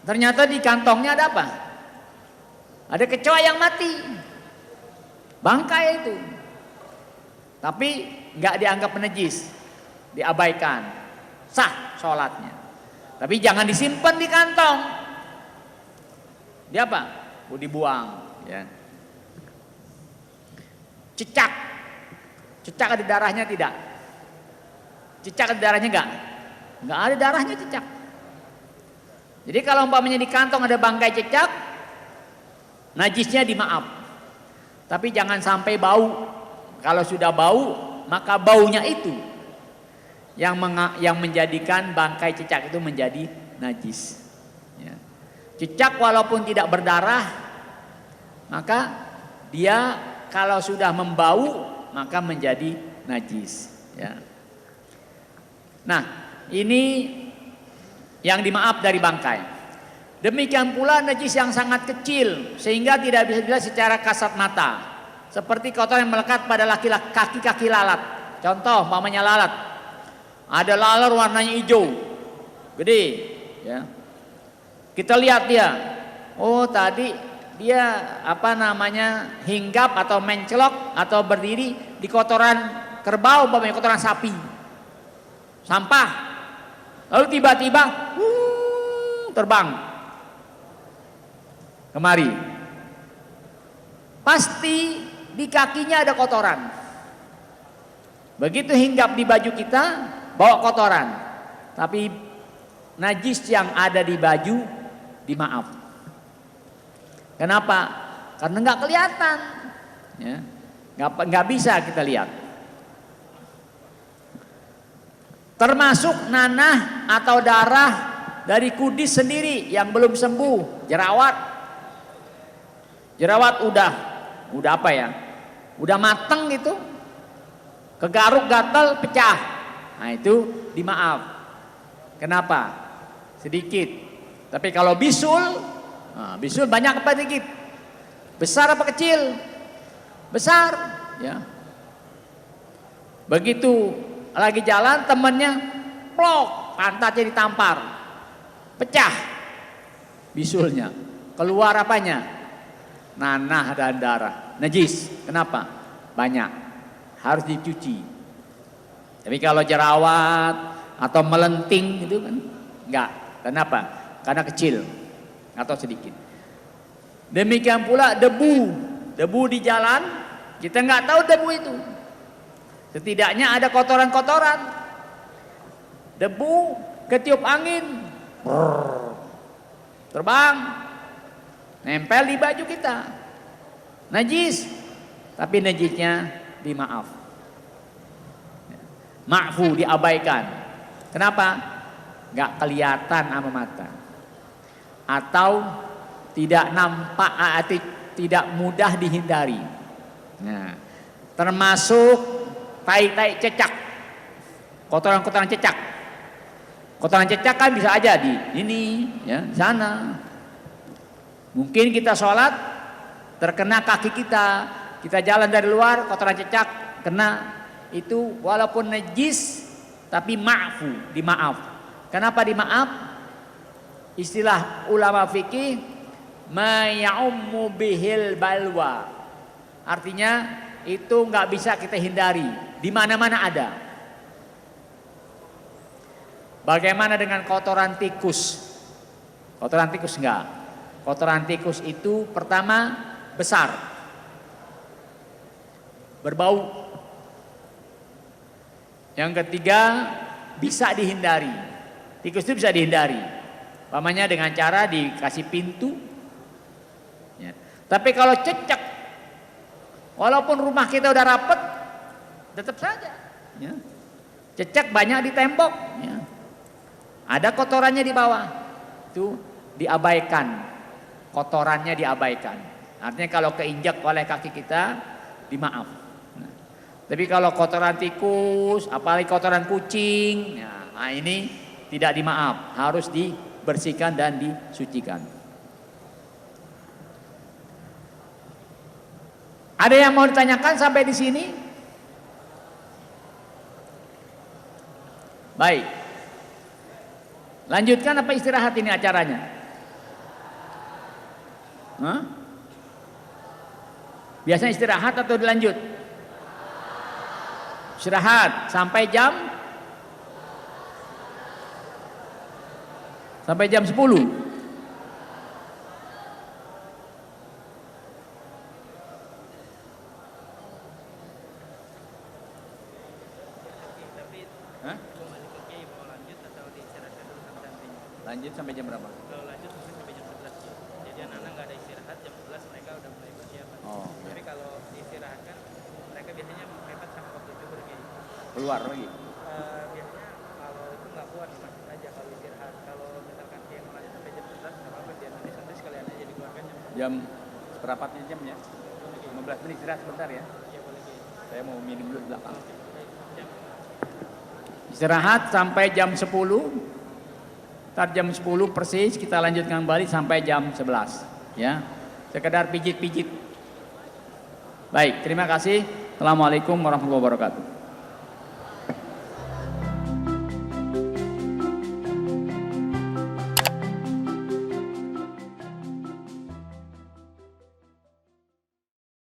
ternyata di kantongnya ada apa? Ada kecoa yang mati, bangkai itu. Tapi nggak dianggap najis, diabaikan, sah sholatnya. Tapi jangan disimpan di kantong. Dia apa? Dibuang. Ya. Cicak ada darahnya tidak? Cicak ada darahnya enggak ada darahnya cicak. Jadi kalau umpamanya di kantong ada bangkai cicak, najisnya dimaaf. Tapi jangan sampai bau. Kalau sudah bau, maka baunya itu yang menjadikan bangkai cicak itu menjadi najis. Ya. Cicak walaupun tidak berdarah, maka dia kalau sudah membau maka menjadi najis. Ya. Nah, ini yang dimaaf dari bangkai. Demikian pula najis yang sangat kecil sehingga tidak bisa dilihat secara kasat mata. Seperti kotoran yang melekat pada kaki-kaki lalat. Contoh, umpamanya lalat. Ada lalat warnanya hijau, gede. Ya. Kita lihat dia. Oh, tadi dia hinggap atau mencelok atau berdiri di kotoran kerbau, umpamanya kotoran sapi. Sampah, lalu tiba-tiba terbang kemari, pasti di kakinya ada kotoran. Begitu hinggap di baju kita, bawa kotoran, tapi najis yang ada di baju dimaaf. Kenapa? Karena nggak kelihatan, ya. Nggak bisa kita lihat. Termasuk nanah atau darah dari kudis sendiri yang belum sembuh, jerawat. Jerawat udah apa ya? Udah mateng gitu, kegaruk gatal pecah. Nah itu dimaaf. Kenapa? Sedikit. Tapi kalau bisul, bisul banyak apa sedikit? Besar apa kecil? Besar, ya. Begitu lagi jalan temennya plok, pantatnya ditampar, pecah bisulnya, keluar apanya? Nanah dan darah, najis. Kenapa? Banyak, harus dicuci. Tapi kalau jerawat atau melenting itu kan enggak. Kenapa? Karena kecil atau sedikit. Demikian pula debu di jalan, kita nggak tahu debu itu. Setidaknya ada kotoran-kotoran. Debu ketiup angin, terbang, nempel di baju kita. Najis, tapi najisnya dimaaf. Ma'fu, diabaikan. Kenapa? Nggak kelihatan sama mata. Atau tidak nampak, tidak mudah dihindari. Nah, termasuk tai cecak, kotoran-kotoran cecak. Kotoran cecak kan bisa aja di ini, ya, di sana. Mungkin kita sholat terkena kaki kita jalan dari luar kotoran cecak kena, itu walaupun najis tapi ma'fu, dimaaf. Kenapa dimaaf? Istilah ulama fikih, ma ya'ummu bihil balwa. Artinya itu nggak bisa kita hindari, di mana-mana ada. Bagaimana dengan kotoran tikus? Kotoran tikus enggak. Kotoran tikus itu pertama besar, berbau. Yang ketiga bisa dihindari. Tikus itu bisa dihindari. Pamannya dengan cara dikasih pintu. Ya. Tapi kalau cecak, walaupun rumah kita udah rapet, tetap saja. Ya. Cecak banyak di tembok. Ya. Ada kotorannya di bawah. Itu diabaikan. Kotorannya diabaikan. Artinya kalau keinjak oleh kaki kita, dimaaf. Nah. Tapi kalau kotoran tikus, apalagi kotoran kucing, ya, nah ini tidak dimaaf. Harus dibersihkan dan disucikan. Ada yang mau ditanyakan sampai di sini? Baik. Lanjutkan apa istirahat ini acaranya? Hah? Biasanya istirahat atau dilanjut? Istirahat sampai jam 10. Hah? Lanjut sampai jam berapa? Kalau lanjut mungkin sampai jam 11. Jadi anak-anak nggak ada istirahat, jam 11 mereka udah mulai persiapan. Oh, Tapi kalau diistirahatkan, mereka biasanya mepet sampai waktu zuhur kayak gitu. keluar lagi. Biasanya kalau itu nggak kuat di masjid aja kalau istirahat. Kalau misalkan dia mau lanjut sampai jam 11 nggak apa-apa, dia nanti sekalian aja dikeluarkan Jam seperempatnya jam ya? 15 menit istirahat sebentar ya. Ya boleh gitu. Saya mau minum dulu di belakang. Jam Istirahat sampai jam 10. Ntar jam 10 persis kita lanjutkan kembali sampai jam 11. Ya, sekedar pijit-pijit. Baik, terima kasih. Assalamualaikum warahmatullahi wabarakatuh.